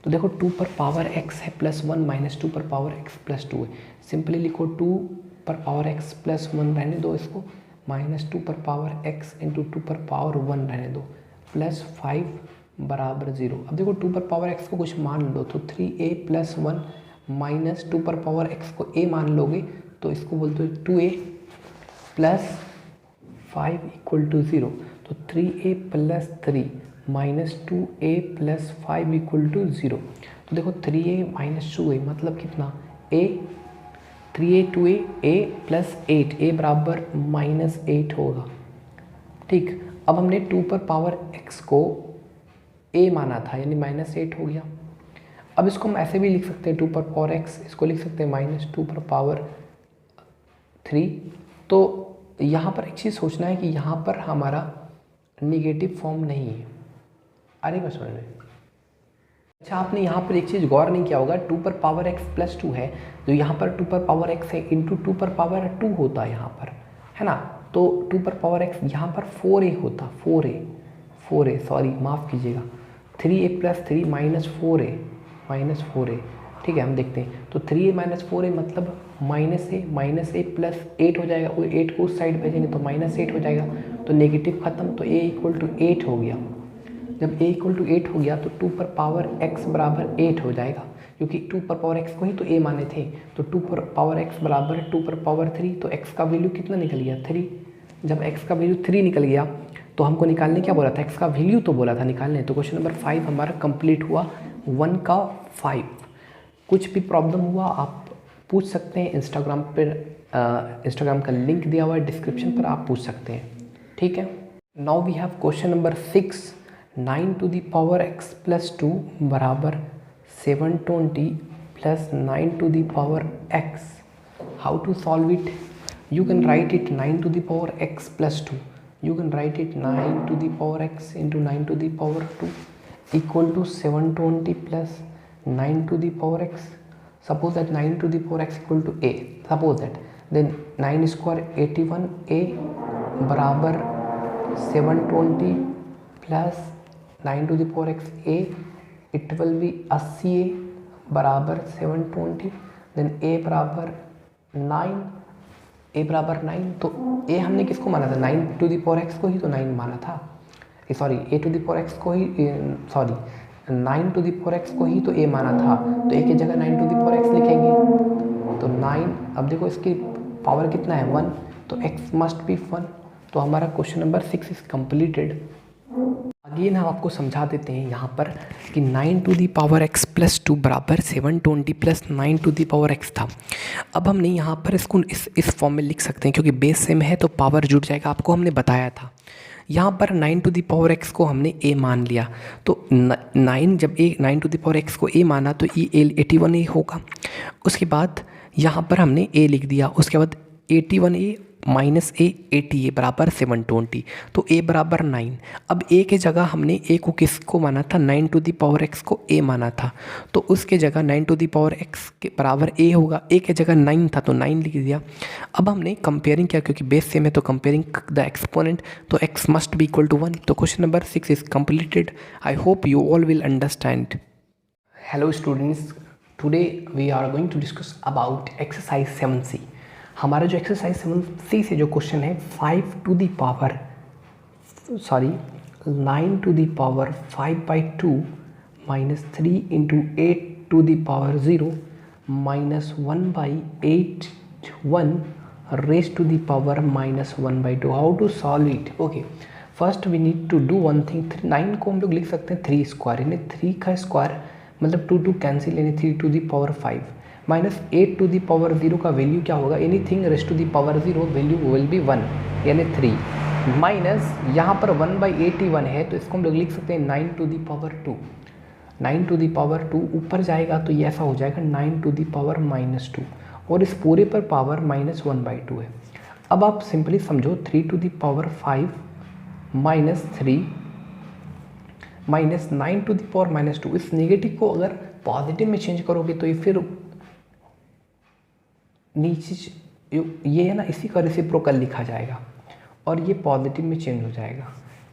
तो देखो 2 पर पावर x है प्लस 1 माइनस 2 पर पावर x प्लस 2 है, सिंपली लिखो 2 पर पावर x प्लस 1 रहने दो इसको, माइनस 2 पर पावर x इंटू 2 पर पावर 1 रहने दो, प्लस 5 बराबर 0। अब देखो 2 पर पावर x को कुछ मान लो तो 3a प्लस 1 माइनस 2 पर पावर x को a मान लोगे तो इसको बोलते हो 2a प्लस 5 इक्वल टू 0। तो 3a plus 3 minus 2a plus 5 equal to 0। तो देखो 3a माइनस 2a मतलब कितना, a 3a 2a a plus 8, a बराबर -8 होगा। ठीक, अब हमने 2 पर पावर x को a माना था यानी -8 हो गया। अब इसको हम ऐसे भी लिख सकते हैं 2 पर पावर x, इसको लिख सकते हैं -2 पर पावर 3। तो यहाँ पर एक चीज़ सोचना है कि यहाँ पर हमारा निगेटिव फॉर्म नहीं है, अरे बस समझ में। अच्छा, आपने यहाँ पर एक चीज़ गौर नहीं किया होगा, 2 पर पावर x प्लस 2 है, तो यहाँ पर 2 पर पावर x है इंटू 2 पर पावर 2 होता है यहाँ पर, है ना। तो 2 पर पावर x यहाँ पर 4a होता, 4a सॉरी माफ़ कीजिएगा, 3a प्लस 3 माइनस 4a। ठीक है, हम देखते हैं तो 3a माइनस 4a मतलब माइनस ए प्लस 8 हो जाएगा, वो 8 को उस साइड भेजेंगे तो -8 हो जाएगा, तो नेगेटिव खत्म, तो a इक्वल टू 8 हो गया। जब a इक्वल टू 8 हो गया तो 2 पर पावर x बराबर 8 हो जाएगा, क्योंकि 2 पर पावर x को ही तो a माने थे, तो 2 पर पावर x बराबर 2 पर पावर 3, तो x का वैल्यू कितना निकल गया, 3। जब x का वैल्यू 3 निकल गया तो हमको निकालने क्या बोला था, x का वैल्यू तो बोला था निकालने, तो क्वेश्चन नंबर 5 हमारा कंप्लीट हुआ, 1 का 5। कुछ भी प्रॉब्लम हुआ आप पूछ सकते हैं, इंस्टाग्राम पर इंस्टाग्राम का लिंक दिया हुआ है डिस्क्रिप्शन पर, आप पूछ सकते हैं। ठीक है, now we have question number 6, 9 to the power x plus 2 बराबर 720 plus 9 to the power x। How to solve it, you can write it 9 to the power x plus 2, you can write it 9 to the power x into 9 to the power 2 equal to 720 plus 9 to the power x. Suppose that 9 to the power x equal to a, suppose that, then 9 square 81a बराबर 720 plus 9 to the power x a, it will be 80a बराबर 720, then a बराबर 9, a बराबर 9, तो a हमने किसको माना था, 9 to the power x को ही तो 9 माना था, sorry a to the power x को ही, sorry 9 to the power x को ही तो a माना था, तो a की जगह 9 टू द पावर x लिखेंगे, तो 9, अब देखो इसकी पावर कितना है 1, तो x मस्ट बी 1, तो हमारा question number 6 is completed. Again हम आपको समझा देते हैं यहाँ पर कि 9 to the power x plus 2 बराबर 720 plus 9 to the power x था। अब हमने यहाँ पर इसको इस फॉर्म में लिख सकते हैं क्योंकि बेस सेम है तो पावर जुड़ जाएगा, आपको हमने बताया था। यहाँ पर 9 टू दी पावर x को हमने a मान लिया, तो 9 जब 9 टू दी पावर x को a माना तो ये 81a होगा। उसके बाद यहाँ पर हमने a लिख दिया, उसके बाद 81a माइनस ए 80 बराबर 720, तो a बराबर 9। अब a के जगह हमने a को किसको माना था, 9 टू दी पावर x को a माना था, तो उसके जगह 9 टू दी पावर x के बराबर a होगा। a के जगह 9 था तो 9 लिख दिया। अब हमने कंपेयरिंग किया क्योंकि बेस सेम है तो कंपेयरिंग द एक्सपोनेंट, तो x must be equal to 1। तो question number 6 is completed. I hope you all will understand. Hello students, today we are going to discuss about exercise 7C। हमारा जो exercise 7C से जो question है 9 to the power 5/2 minus 3 into 8 to the power 0 minus 1/81 raise to the power minus 1/2। How to solve it? Okay, first we need to do one thing. 9 को हम लोग लिख सकते हैं 3 स्क्वायर, यानी 3 का स्क्वायर मतलब 2 कैंसिल, यानी 3 to the power 5 minus 8 to the power 0 का वैल्यू क्या होगा, anything raise to the power 0 value will be 1 यानी 3 माइनस यहाँ पर 1/81 है तो इसको हम लोग लिख सकते हैं 9 to the power 2। 9 to the power 2 ऊपर जाएगा तो ये ऐसा हो जाएगा 9 टू दी पावर माइनस 2 और इस पूरे पर पावर माइनस 1/2 है। अब आप सिंपली समझो 3 to the power 5 minus 3 minus 9 to the power minus 2। इस नेगेटिव को अगर पॉजिटिव में चेंज करोगे तो ये फिर नीचे ये है ना, इसी का रेसिप्रोकल लिखा जाएगा और ये पॉजिटिव में चेंज हो जाएगा।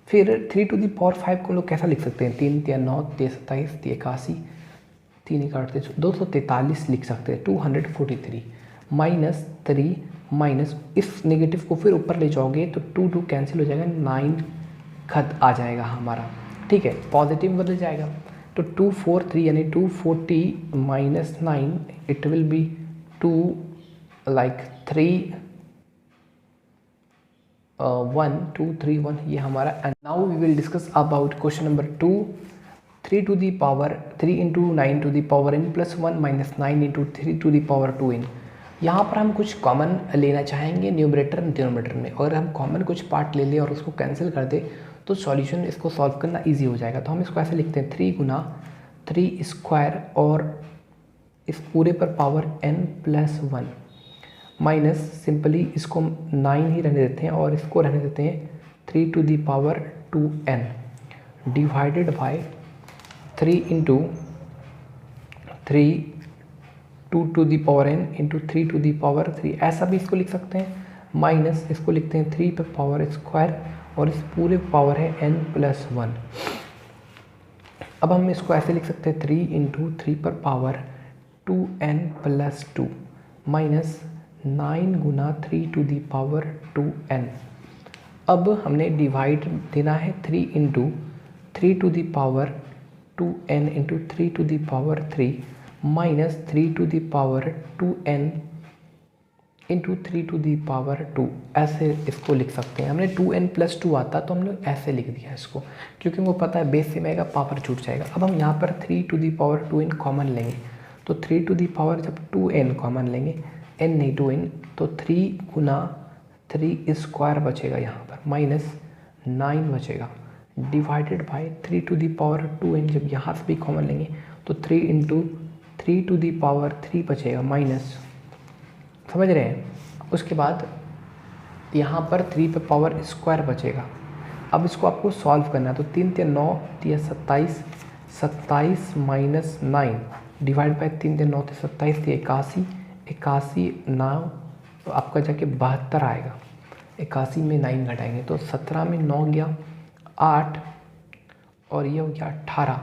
फिर 3 टू दी पावर 5 को लोग कैसा लिख सकते हैं, 3 × 9 = 27 × 81 3 × 8 = 243 लिख सकते हैं, 243 माइनस 3 माइनस इस नेगेटिव को फिर ऊपर ले जाओगे तो 2 कैंसिल हो जाएगा, 9 खत आ जाएगा हमारा, ठीक है, पॉजिटिव बदल जाएगा। तो 243 यानी 240 माइनस 9 इट विल बी 2 like 3 1 2 3 1 ये हमारा। And now we will discuss about question number 2। 3 to the power 3 into 9 to the power n plus 1 minus 9 into 3 to the power 2n। यहाँ पर हम कुछ कॉमन लेना चाहेंगे न्यूमरेटर डिनोमिनेटर में, अगर हम कॉमन कुछ पार्ट ले लें और उसको कैंसिल कर दें तो सॉल्यूशन इसको सॉल्व करना ईजी हो जाएगा। तो हम इसको ऐसे लिखते हैं 3 × 3 स्क्वायर और इस पूरे पर power n plus 1 minus simply इसको 9 ही रहने देते हैं और इसको रहने देते हैं 3 to the power 2n divided by 3 into 3 2 to the power n into 3 to the power 3, ऐसा भी इसको लिख सकते हैं। माइनस इसको लिखते हैं 3 पे पावर स्क्वायर और इस पूरे पावर है n प्लस 1। अब हम इसको ऐसे लिख सकते हैं 3 इंटू 3 पर power 2n plus 2 minus 9 × 3 to the power 2n। अब हमने डिवाइड देना है 3 into 3 to the power 2n into 3 to the power 3 minus 3 to the power 2n into 3 to the power 2, ऐसे इसको लिख सकते हैं। हमने 2n प्लस 2 आता तो हमने ऐसे लिख दिया इसको, क्योंकि वो पता है बेस सेम आएगा पावर छूट जाएगा। अब हम यहाँ पर 3 to the power 2n common लेंगे तो 3 टू दी पावर जब 2n कॉमन लेंगे n नहीं 2n तो 3 × 3 स्क्वायर बचेगा यहाँ पर माइनस 9 बचेगा divided by 3 to the power 2n जब यहाँ से भी कॉमन लेंगे तो 3 इंटू 3 टू दी पावर 3 बचेगा माइनस, समझ रहे हैं। उसके बाद यहाँ पर 3 पे पावर स्क्वायर बचेगा। अब इसको आपको सॉल्व करना है तो 3 × 9 = 27 27 माइनस 9 डिवाइड बाय 3 × 9 = 27 81 81 9 तो आपका जाके 72 आएगा। 81 में 9 घटाएंगे तो 17 में 9 गया 8 और ये हो गया 18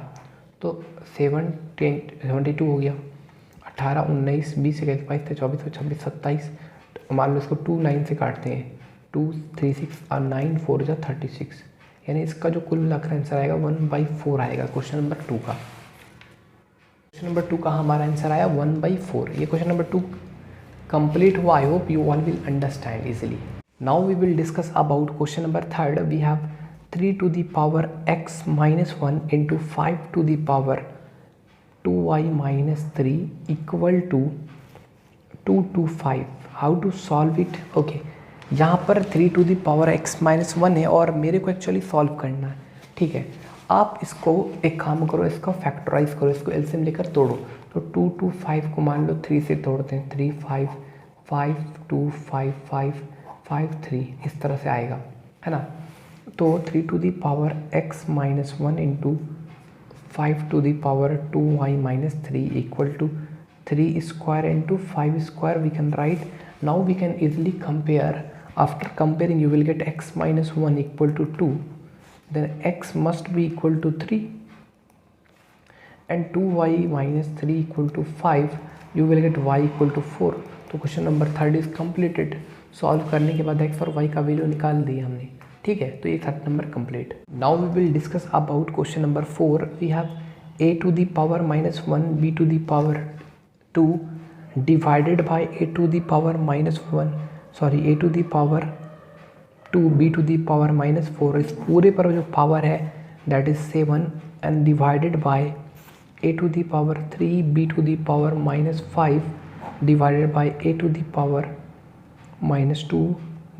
तो 72 हो गया। 18 19 20 21 22 24 26 27 मान लो इसको 2 9 से काटते हैं 2 3 6 और 9 4 = 36, यानी इसका जो कुल मिलाकर आंसर आएगा 1/4 आएगा क्वेश्चन नंबर 2 का। क्वेश्चन नंबर 2 का हमारा आंसर आया 1/4। ये क्वेश्चन नंबर 2 कंप्लीट हुआ। I hope you all will understand easily. Now we will discuss about question number 3। We have 3 to the power x minus 1 into 5 to the power 2y minus 3 equal to 2 to 5. How to solve it? Okay, यहाँ पर 3 to the power x minus 1 है और मेरे को actually solve करना है, ठीक है। आप इसको एक काम करो, इसको फैक्टराइज करो, इसको एलसीएम लेकर तोड़ो। तो 2 to 5 को मान लो 3 से तोड़ते हैं, 3 5 5 2 5 5 5 3, इस तरह से आएगा, है ना। तो 3 to the power x minus 1 into 5 to the power 2y minus 3 equal to 3 square into 5 square. We can write, now we can easily compare. After comparing you will get x minus 1 equal to 2, then x must be equal to 3 and 2y minus 3 equal to 5, you will get y equal to 4. तो question number 3 is completed. Solve करने के बाद x और y का value निकाल दिया हमने, ठीक है। तो ये 3rd number complete. Now we will discuss about question number 4। We have a to the power minus 1 b to the power 2 divided by a to the power minus 1 a to the power 2 b to the power minus 4। इस पूरे पर जो power है that is 7 and divided by a to the power 3 b to the power minus 5 divided by a to the power minus 2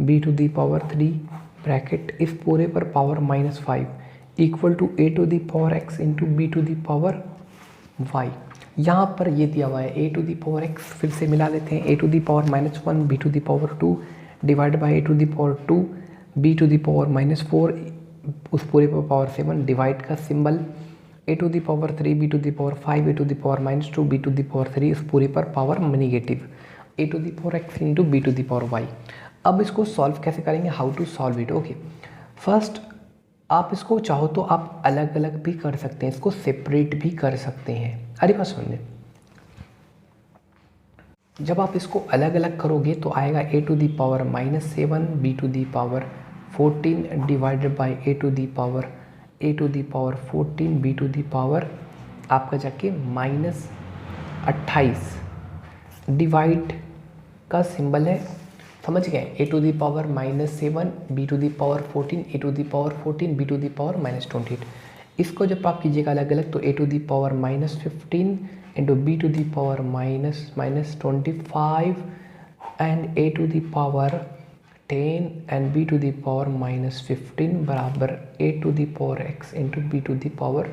b to the power 3 bracket इस पूरे पर power minus 5 equal to a to the power x into b to the power y। यहाँ पर ये दिया हुआ है a to the power x, फिर से मिला लेते हैं, a to the power minus 1 b to the power 2 divide by a to the power 2 b to the power minus 4, उस पूरे पर पावर 7 डिवाइड का symbol a to the power 3 b to the power 5 a to the power minus 2 b to the power 3, इस पूरे पर power negative a to the power x into b to the power y। अब इसको solve कैसे करेंगे, how to solve it? Okay, first आप इसको चाहो तो आप अलग अलग भी कर सकते हैं, इसको सेपरेट भी कर सकते हैं। अरे बात सुनिए, जब आप इसको अलग अलग करोगे तो आएगा a to the power minus 7 b to the power 14 divided by a to the power 14 b to the power आपका जाके माइनस 28, डिवाइड का सिंबल है, समझ गए। a to the power minus 7 b to the power 14 a to the power 14 b to the power minus 28। इसको जब आप कीजिएगा अलग अलग तो a to the power minus 15 into b to the power minus 25 and a to the power 10 and b to the power minus 15 बराबर a to the power x into b to the power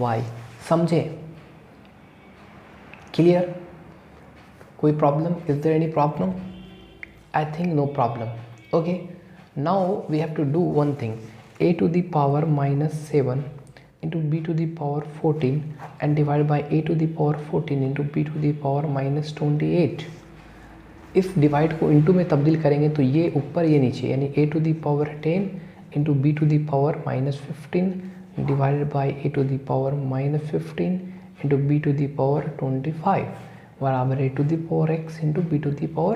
y। समझे? Clear? कोई problem? Is there any problem? I think no problem. Okay, now we have to do one thing, a to the power minus 7 into b to the power 14 and divided by a to the power 14 into b to the power minus 28। इस divide को into में तब्दील करेंगे तो ये ऊपर ये नीचे, यानी a to the power 10 into b to the power minus 15 divided by a to the power minus 15 into b to the power 25 बराबर a to the power x into b to the power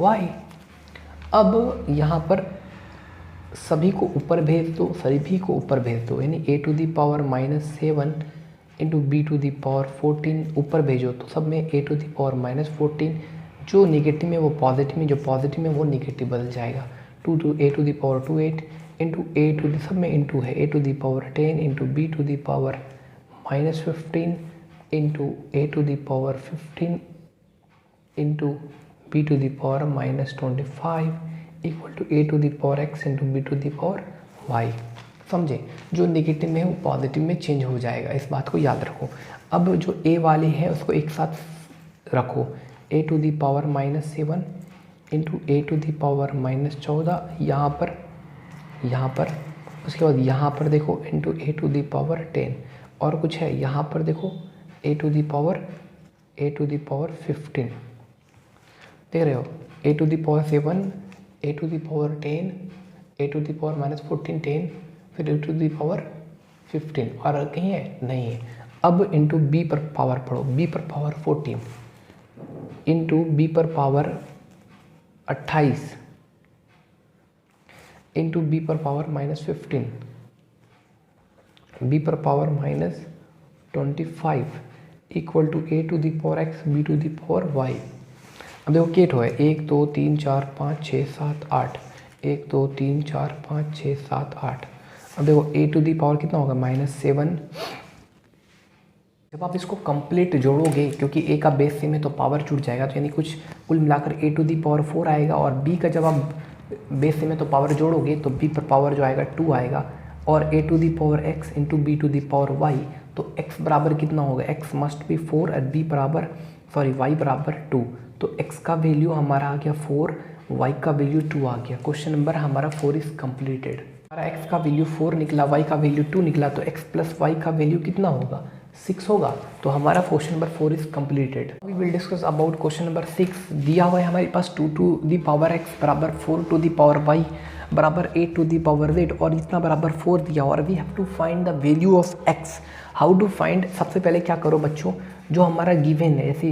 y। अब यहाँ पर सभी को ऊपर भेज दो, सभी को ऊपर भेज दो, यानी a to the power minus 7 into B to the power 14 ऊपर भेजो तो सब में a to the power minus 14, जो निगेटिव में वो पॉजिटिव में, जो पॉजिटिव में वो निगेटिव बदल जाएगा। a to the power 28 into a to the, सब में इंटू है, a to the power 10 into B to the power minus 15 into a to the power 15 into b to the power minus 25 equal to a to the power x into b to the power y। समझे? जो negative में है वो positive में change हो जाएगा, इस बात को याद रखो। अब जो a वाले हैं उसको एक साथ रखो, a to the power minus 7 into a to the power minus 14 यहाँ पर उसके बाद यहाँ पर देखो into a to the power 10 और कुछ है यहाँ पर देखो a to the power 15, देख रहे हो, a to the power 7 a to the power 10 a to the power minus 14 10 फिर a टू दी पावर 15 और कहीं है नहीं है। अब इंटू b पर पावर पढ़ो, b पर पावर 14 इंटू b पर पावर 28 इंटू b पर पावर माइनस 15 b पर power minus 25 equal to a to the power x b to the power y। अब देखो केट हो है 1 2 3 4 5 6 7 8 1 2 3 4 5 6 7 8। अब देखो a टू दी पावर कितना होगा -7। जब आप इसको कंप्लीट जोड़ोगे, क्योंकि a का बेस सेम है तो पावर जुड़ जाएगा, तो यानी कुछ कुल मिलाकर a टू दी पावर 4 आएगा, और b का जब आप बेस सेम है तो पावर जोड़ोगे तो b पर पावर जो आएगा 2 आएगा, और a to the power x into B to the power y, तो x बराबर कितना होगा, x मस्ट बी 4 और y बराबर 2, तो x का वैल्यू हमारा आ गया 4, y का वैल्यू 2 आ गया। क्वेश्चन नंबर हमारा 4 इज कंप्लीटेड। हमारा x का वैल्यू 4 निकला, y का वैल्यू 2 निकला, तो x प्लस y का वैल्यू कितना होगा, 6 होगा। तो हमारा question number 4 is completed. We will discuss about question number 6। दिया हुआ है हमारे पास 2 टू दी पावर x बराबर 4 टू दी पावर y बराबर 8 टू दी पावर z, और इतना बराबर 4 दिया, और we have to find the value of x। How to find, सबसे पहले क्या करो बच्चों, जो हमारा गिवन है, ऐसे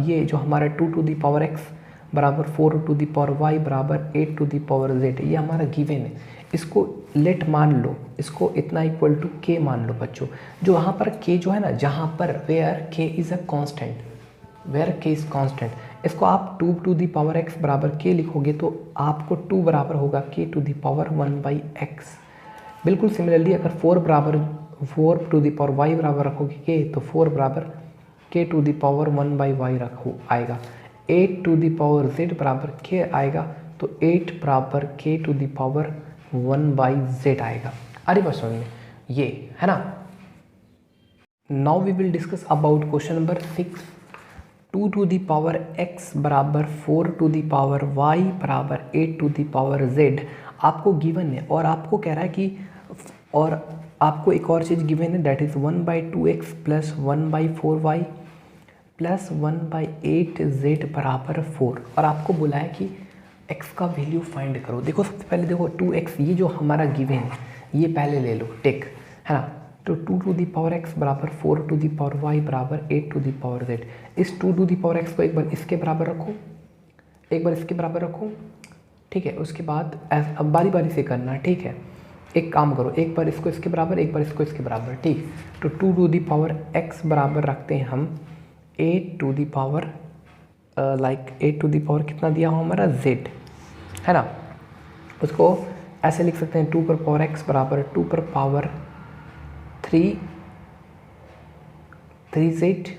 ये जो हमारा 2 टू दी पावर x बराबर 4 टू दी पावर y बराबर 8 टू दी पावर z, ये हमारा गिवन है, इसको लेट मान लो, इसको इतना इक्वल टू k मान लो बच्चों। जो वहाँ पर k जो है ना, जहाँ पर where k is a constant, where k is constant, इसको आप 2 टू दी पावर x बराबर k लिखोगे तो आपको 2 बराबर होगा k to the power 1/x। बिल्कुल सिमिलरली अगर 4 टू दी पावर y बराबर रखोगे k, तो 4 बराबर k to the power 1/y रखो आएगा। 8 टू दी पावर z बराबर k आएगा, तो 8 बराबर k to the power 1/z आएगा। अरे बस समझ में, ये है ना। Now we will discuss about question number 6। 2 to the power x बराबर 4 टू दी पावर y बराबर 8 टू दी पावर z आपको गिवन है, और आपको कह रहा है कि, और आपको एक और चीज़ गिवन है, that is 1/2x plus 1/4y plus 1/8z बराबर 4, और आपको बोला है कि x का वैल्यू फाइंड करो। देखो सबसे पहले देखो 2x, ये जो हमारा गिवन है ये पहले ले लो, टेक, है ना। तो 2 टू दी पावर x बराबर 4 टू दी पावर y बराबर 8 टू दी पावर z। इस 2 टू दी पावर x को एक बार इसके बराबर रखो, एक बार इसके बराबर रखो, ठीक है। उसके बाद अब बारी बारी से करना, ठीक है। एक काम करो, एक बार इसको इसके बराबर, एक बार इसको इसके बराबर, ठीक। तो 2 टू दी पावर x बराबर रखते हैं हम 8 to the power 8 to the power कितना दिया हो हमारा z, है ना। उसको ऐसे लिख सकते हैं 2 पर पावर x बराबर 2 पर पावर 3z,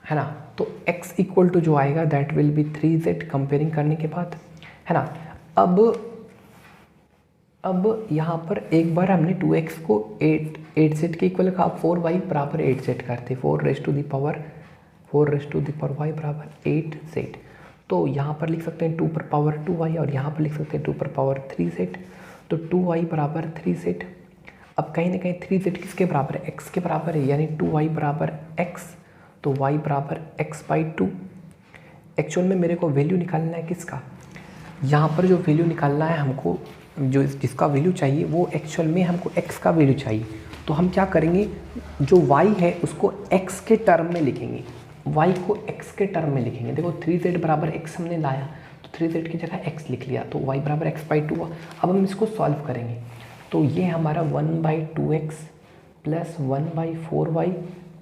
है ना। तो x इक्वल टू जो आएगा that will B 3z comparing करने के बाद, है ना। अब यहाँ पर एक बार हमने 2x को 8z के इक्वल का 4y बराबर 8z करते, 4 raise to the power y बराबर 8z। तो यहाँ पर लिख सकते हैं 2 पर पावर 2y, और यहाँ पर लिख सकते हैं 2 पर पावर 3z, तो 2y बराबर 3z। अब कहीं ना कहीं 3z किसके बराबर है, x के बराबर है, यानी 2y बराबर x, तो y बराबर x/2। एक्चुअल में मेरे को वैल्यू निकालना है किसका, यहाँ पर जो वैल्यू निकालना है हमको, जो जिसका वैल्यू चाहिए वो एक्चुअल में हमको x का वैल्यू चाहिए। तो हम क्या करेंगे, जो y है उसको x के टर्म में लिखेंगे, y को x के टर्म में लिखेंगे। देखो 3z बराबर x हमने लाया, तो 3z की जगह x लिख लिया, तो y बराबर x/2 हुआ। अब हम इसको सॉल्व करेंगे, तो ये हमारा 1/2x plus 1/4y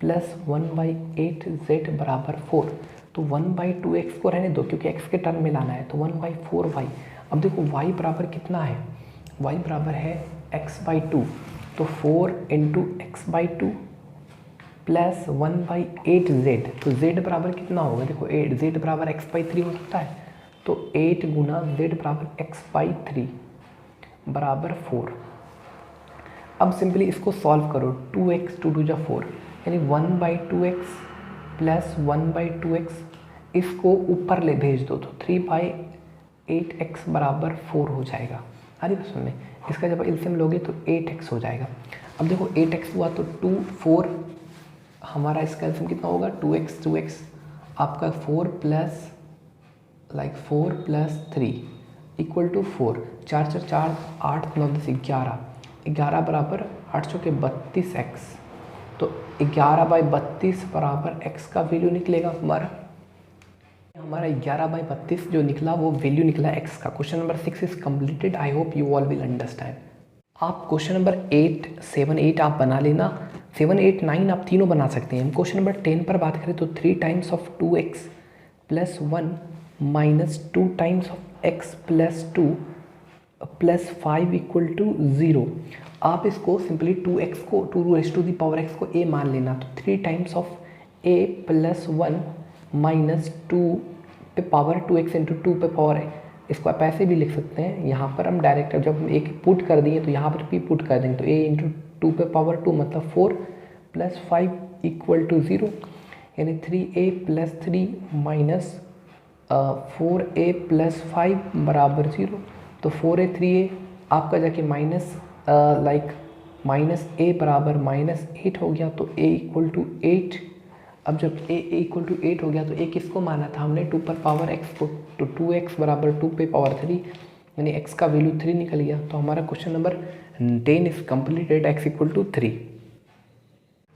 plus 1/8z बराबर 4। तो 1/2x को रहने दो क्योंकि x के टर्म में लाना है, तो 1/4y। अब देखो y बराबर कितना है, y बराबर है x/2, तो 4 इंटू x/2 प्लस 1/8z, तो z बराबर कितना होगा, देखो 8, z बराबर x/3 हो सकता है, तो 8 गुना z बराबर x/3 बराबर 4। अब सिंपली इसको सॉल्व करो, 2x 2 2 जा 4, यानी 1/2x प्लस 1/2x, इसको ऊपर ले भेज दो तो 3/8x बराबर 4 हो जाएगा। अरे बस में इसका जब एलसीएम लोगे तो 8x हो जाएगा। अब देखो 8x हुआ तो 2 4, हमारा इसका एलसीएम कितना होगा, 2x आपका 4 प्लस 3 इक्वल टू 4, 4 4 4 8 9 10 11 बराबर 8 चौके 32x, तो 11/32 बराबर x का वैल्यू निकलेगा हमारा 11/32 जो निकला वो वैल्यू निकला x का। Question number 6 is completed. I hope you all will understand. आप क्वेश्चन नंबर 8 7 8 आप बना लेना, 7 8 9 आप तीनों बना सकते हैं। हम क्वेश्चन नंबर 10 पर बात करें तो 3 times of 2x plus 1 minus 2 times of x plus 2 plus 5 equal to 0। आप इसको सिंपली 2x को 2 raise to the power x को a मान लेना, तो 3 times of a plus 1 minus 2 पे पावर 2x इंटू 2 पे पावर है। इसको आप ऐसे भी लिख सकते हैं, यहाँ पर हम डायरेक्ट जब हम एक पुट कर दिए तो यहाँ पर भी पुट कर देंगे, तो a इंटू 2 पे पावर 2 मतलब 4 प्लस 5 इक्वल टू 0, यानी 3a plus 3 minus 4a plus 5 बराबर 0। तो 4a 3a आपका जाके माइनस माइनस a बराबर माइनस 8 हो गया, तो a इक्वल टू 8। अब जब a इक्वल टू 8 हो गया तो a किसको माना था हमने, 2 पर पावर x को, तो 2x बराबर 2 पे पावर 3, यानी x का वैल्यू 3 निकल गया। तो हमारा question number 10 is completed, x equal to 3।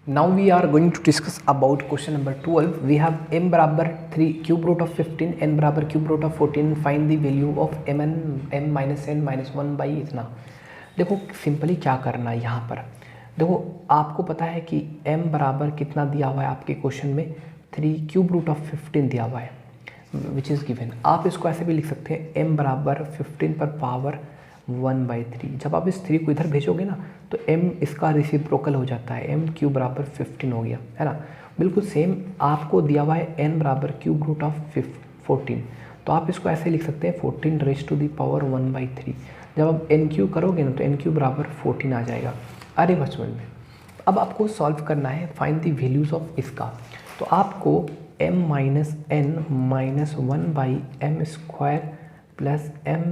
Now we are going to discuss about question number 12। We have m बराबर 3 क्यूब रूट ऑफ 15, n बराबर cube root of 14, find the value of m minus n minus 1 by इतना। देखो simply क्या करना है यहाँ पर, देखो आपको पता है कि m बराबर कितना दिया हुआ है आपके क्वेश्चन में, 3 क्यूब रूट ऑफ 15 दिया हुआ है विच इज़ गिवन। आप इसको ऐसे भी लिख सकते हैं m बराबर 15 पर पावर 1/3। जब आप इस 3 को इधर भेजोगे ना तो m इसका रेसिप्रोकल हो जाता है, m क्यूब बराबर 15 हो गया, है ना। बिल्कुल सेम आपको दिया हुआ है n बराबर क्यूब रूट ऑफ 14, तो आप इसको ऐसे लिख सकते हैं 14 रेज टू दी पावर 1/3। जब आप n क्यू करोगे ना तो n क्यू बराबर 14 आ जाएगा। अरे बचपन में अब आपको सॉल्व करना है, फाइंड दी वैल्यूज़ ऑफ इसका। तो आपको m minus n minus 1/m² plus m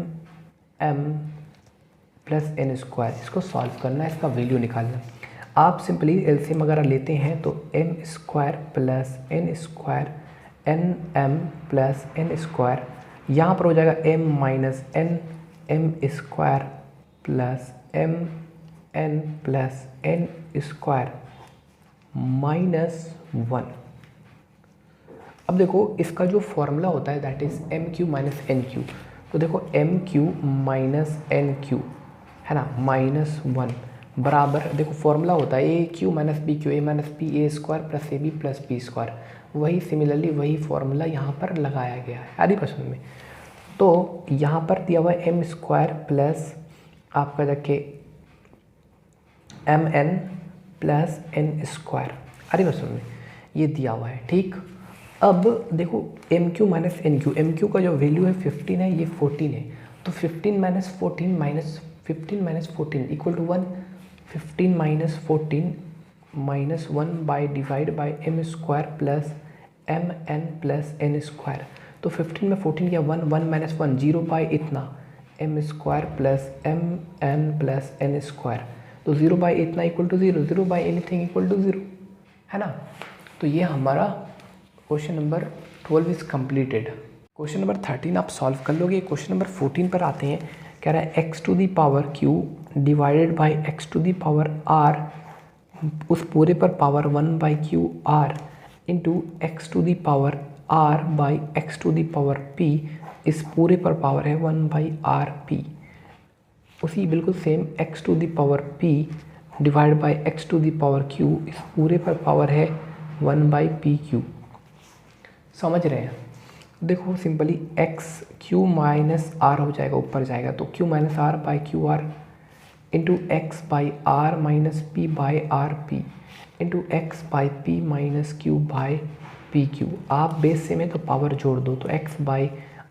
plus n square, इसको सॉल्व करना है, इसका वैल्यू निकालना। आप सिंपली एलसीएम वगैरह लेते हैं तो m square plus n square nm plus n square, यहाँ पर हो जाएगा m minus n m square plus m n plus n square minus 1। अब देखो इसका जो फॉर्मूला होता है that is m cube minus n cube. तो देखो m cube minus n cube, है ना, माइनस 1 बराबर, देखो फॉर्मूला होता है a cube minus b cube, a minus B a square plus A B plus B square. वही सिमिलरली वही फॉर्मूला यहाँ पर लगाया गया है आदि क्वेश्चन में। तो यहाँ पर दिया हुआ है एम स्क्वायर प्लस आपका जाके m N plus N square आदि क्वेश्चन में ये दिया हुआ है, ठीक। अब देखो m cube minus n cube, m cube का जो वैल्यू है 15 है, ये 14 है, तो 15 minus 14 minus 15 minus 14 equal to 1। 15 minus 14 minus 1 by divide by M square plus M N plus N square. तो 15 में 14 किया 1, 1 माइनस 1 0 बाई इतना M square plus M N plus N square. तो 0 बाई इतना equal to 0, 0 by anything equal to 0, है ना। तो ये हमारा question number 12 is completed. Question number 13 आप सॉल्व कर लोगे। क्वेश्चन नंबर 14 पर आते हैं, कह रहा है x to the power q divided by x to the power r, उस पूरे पर power 1/q r into X to the power r by X to the power p, इस पूरे पर पावर है 1/rp। उसी बिल्कुल same x to the power p divide by X to the power q, इस पूरे पर पावर है 1/pq। समझ रहे हैं। देखो simply X Q minus R हो जाएगा, ऊपर जाएगा तो Q minus R by Q R into X by R minus P by R P into X by P minus Q by P Q. आप बेस से में तो पावर जोड़ दो, तो एक्स बाई,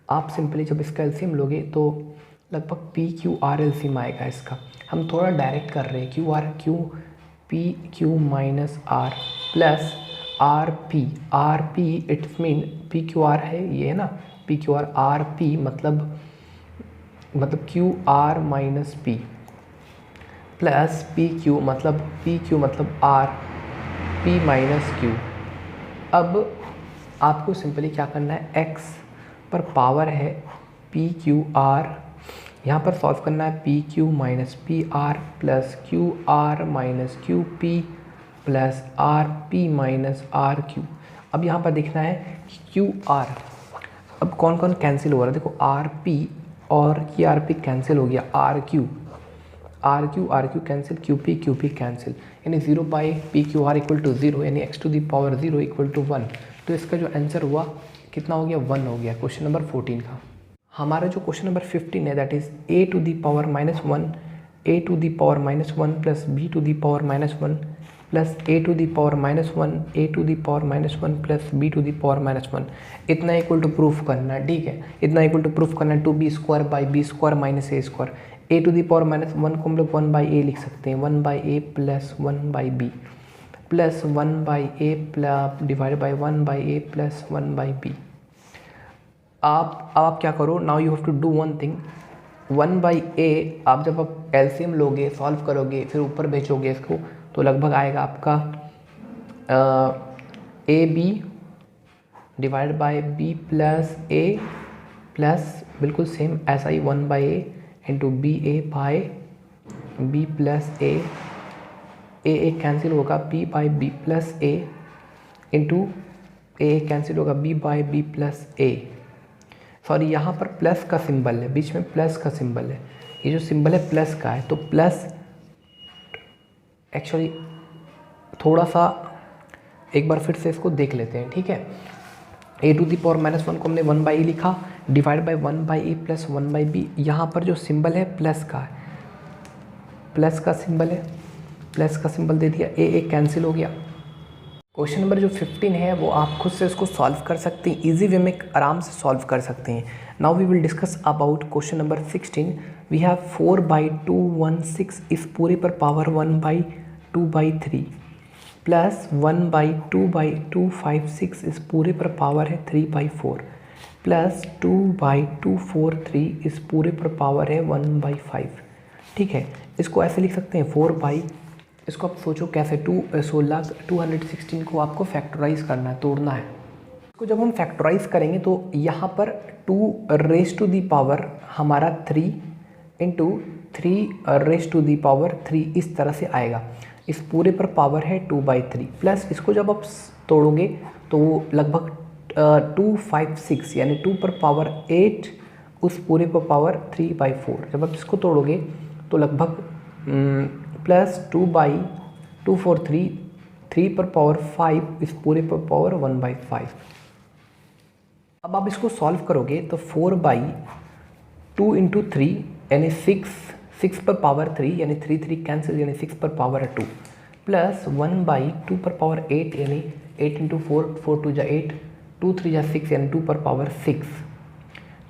आप सिंपली जब इसका एलसीएम लोगे तो लगभग पी क्यू आर एलसीएम आएगा इसका। हम थोड़ा डायरेक्ट कर रहे हैं, Q R Q P Q minus R plus R P it's mean P Q R है ये, है ना, P Q R, R P मतलब Q R minus P plus P Q मतलब आर पी माइनस क्यू। अब आपको simply क्या करना है, एक्स पर पावर है पी क्यू आर, यहाँ पर सॉल्व करना है P Q minus P R plus Q R minus Q P plus R P minus R Q. अब यहाँ पर देखना है कि क्यू आर, अब कौन कौन कैंसिल हो रहा है, देखो आर पी और ये आर पी कैंसिल हो गया, R Q cancel, Q P cancel, यानी 0 by P Q R equal to 0, यानी X to the power 0 equal to 1। तो इसका जो आंसर हुआ कितना हो गया, 1 हो गया, क्वेश्चन नंबर 14 का। हमारा जो क्वेश्चन नंबर 15 है that is a to the power -1 a to the power -1 plus b to the power -1 plus a to the power -1 a to the power -1 plus b to the power -1 इतना equal to proof करना है, ठीक है। इतना equal to proof करना है 2b² by b² minus a²। a to the power -1 को हम लोग 1 बाई ए लिख सकते हैं, 1 by A plus 1 by B plus 1 by A divide by 1 by A plus 1 by B. आप क्या करो, now you have to do one thing, 1 by A आप जब आप एलसीएम लोगे, सॉल्व करोगे, फिर ऊपर भेजोगे इसको, तो लगभग आएगा आपका A B divide by B plus A plus बिल्कुल सेम ऐसा ही 1 by A into B A by B plus A cancel होगा, B by B plus A into A cancel होगा, B by B plus A. Sorry, यहाँ पर plus का symbol है, बीच में प्लस का सिंबल है, ये जो सिंबल है प्लस का है, तो प्लस एक्चुअली थोड़ा सा एक बार फिर से इसको देख लेते हैं, ठीक है। a टू दी पावर -1 को हमने 1 बाई ए लिखा, divide by 1 by A plus 1 by B. यहाँ पर जो सिंबल है प्लस का है, प्लस का सिंबल है, प्लस का सिंबल दे दिया, ए कैंसिल हो गया। क्वेश्चन नंबर जो 15 है वो आप खुद से इसको सॉल्व कर सकते हैं, इजी वे में आराम से सॉल्व कर सकते हैं। Now we will discuss about question number 16। We have 4/216 इस पूरे पर पावर 1/2/3 प्लस 1/2/256 इस पूरे पर पावर है 3/4 प्लस 2/243 इस पूरे पर पावर है 1/5, ठीक है। इसको ऐसे लिख सकते हैं 4 इसको आप सोचो कैसे, 216 को आपको फैक्टराइज करना है, तोड़ना है। इसको जब हम फैक्टराइज करेंगे तो यहाँ पर 2 रेज टू दी पावर हमारा 3 into 3 raise to the power 3 इस तरह से आएगा। इस पूरे पर पावर है 2/3 प्लस इसको जब आप तोड़ोगे तो वो लगभग 256 यानी 2 पर पावर 8 उस पूरे पर पावर 3/4। जब आप इसको तोड़ोगे तो लगभग प्लस 2/243 3 पर पावर 5 इस पूरे पर पावर 1/5। अब आप इसको सॉल्व करोगे तो 4/2 इंटू 3 यानी 6 पर पावर 3 यानी 3 कैंसिल यानी 6 पर पावर 2 प्लस 1/2 पर पावर 8 यानी 8 इंटू 4 4 2 जा 8 2 3 जा 6 यानी 2 पर पावर 6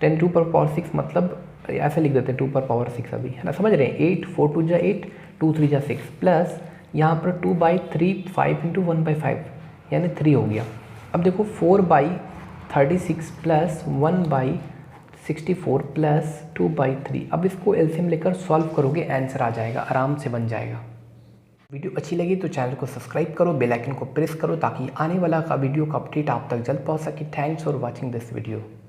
10 2 पर पावर 6 मतलब ऐसे लिख देते हैं 2 पर पावर 6 अभी, है ना, समझ रहे हैं। 8 4 2 जा 8 2 3 जा 6 प्लस यहाँ पर 2/3 5 इंटू 1/5 यानी 3 हो गया। अब देखो 4/36 प्लस 1/64 प्लस 2/3। अब इसको एलसीएम लेकर सॉल्व करोगे, आंसर आ जाएगा, आराम से बन जाएगा। वीडियो अच्छी लगी तो चैनल को सब्सक्राइब करो, बेल आइकन को प्रेस करो ताकि आने वाला का वीडियो का अपडेट आप तक जल्द पहुँच सके। Thanks for watching this video.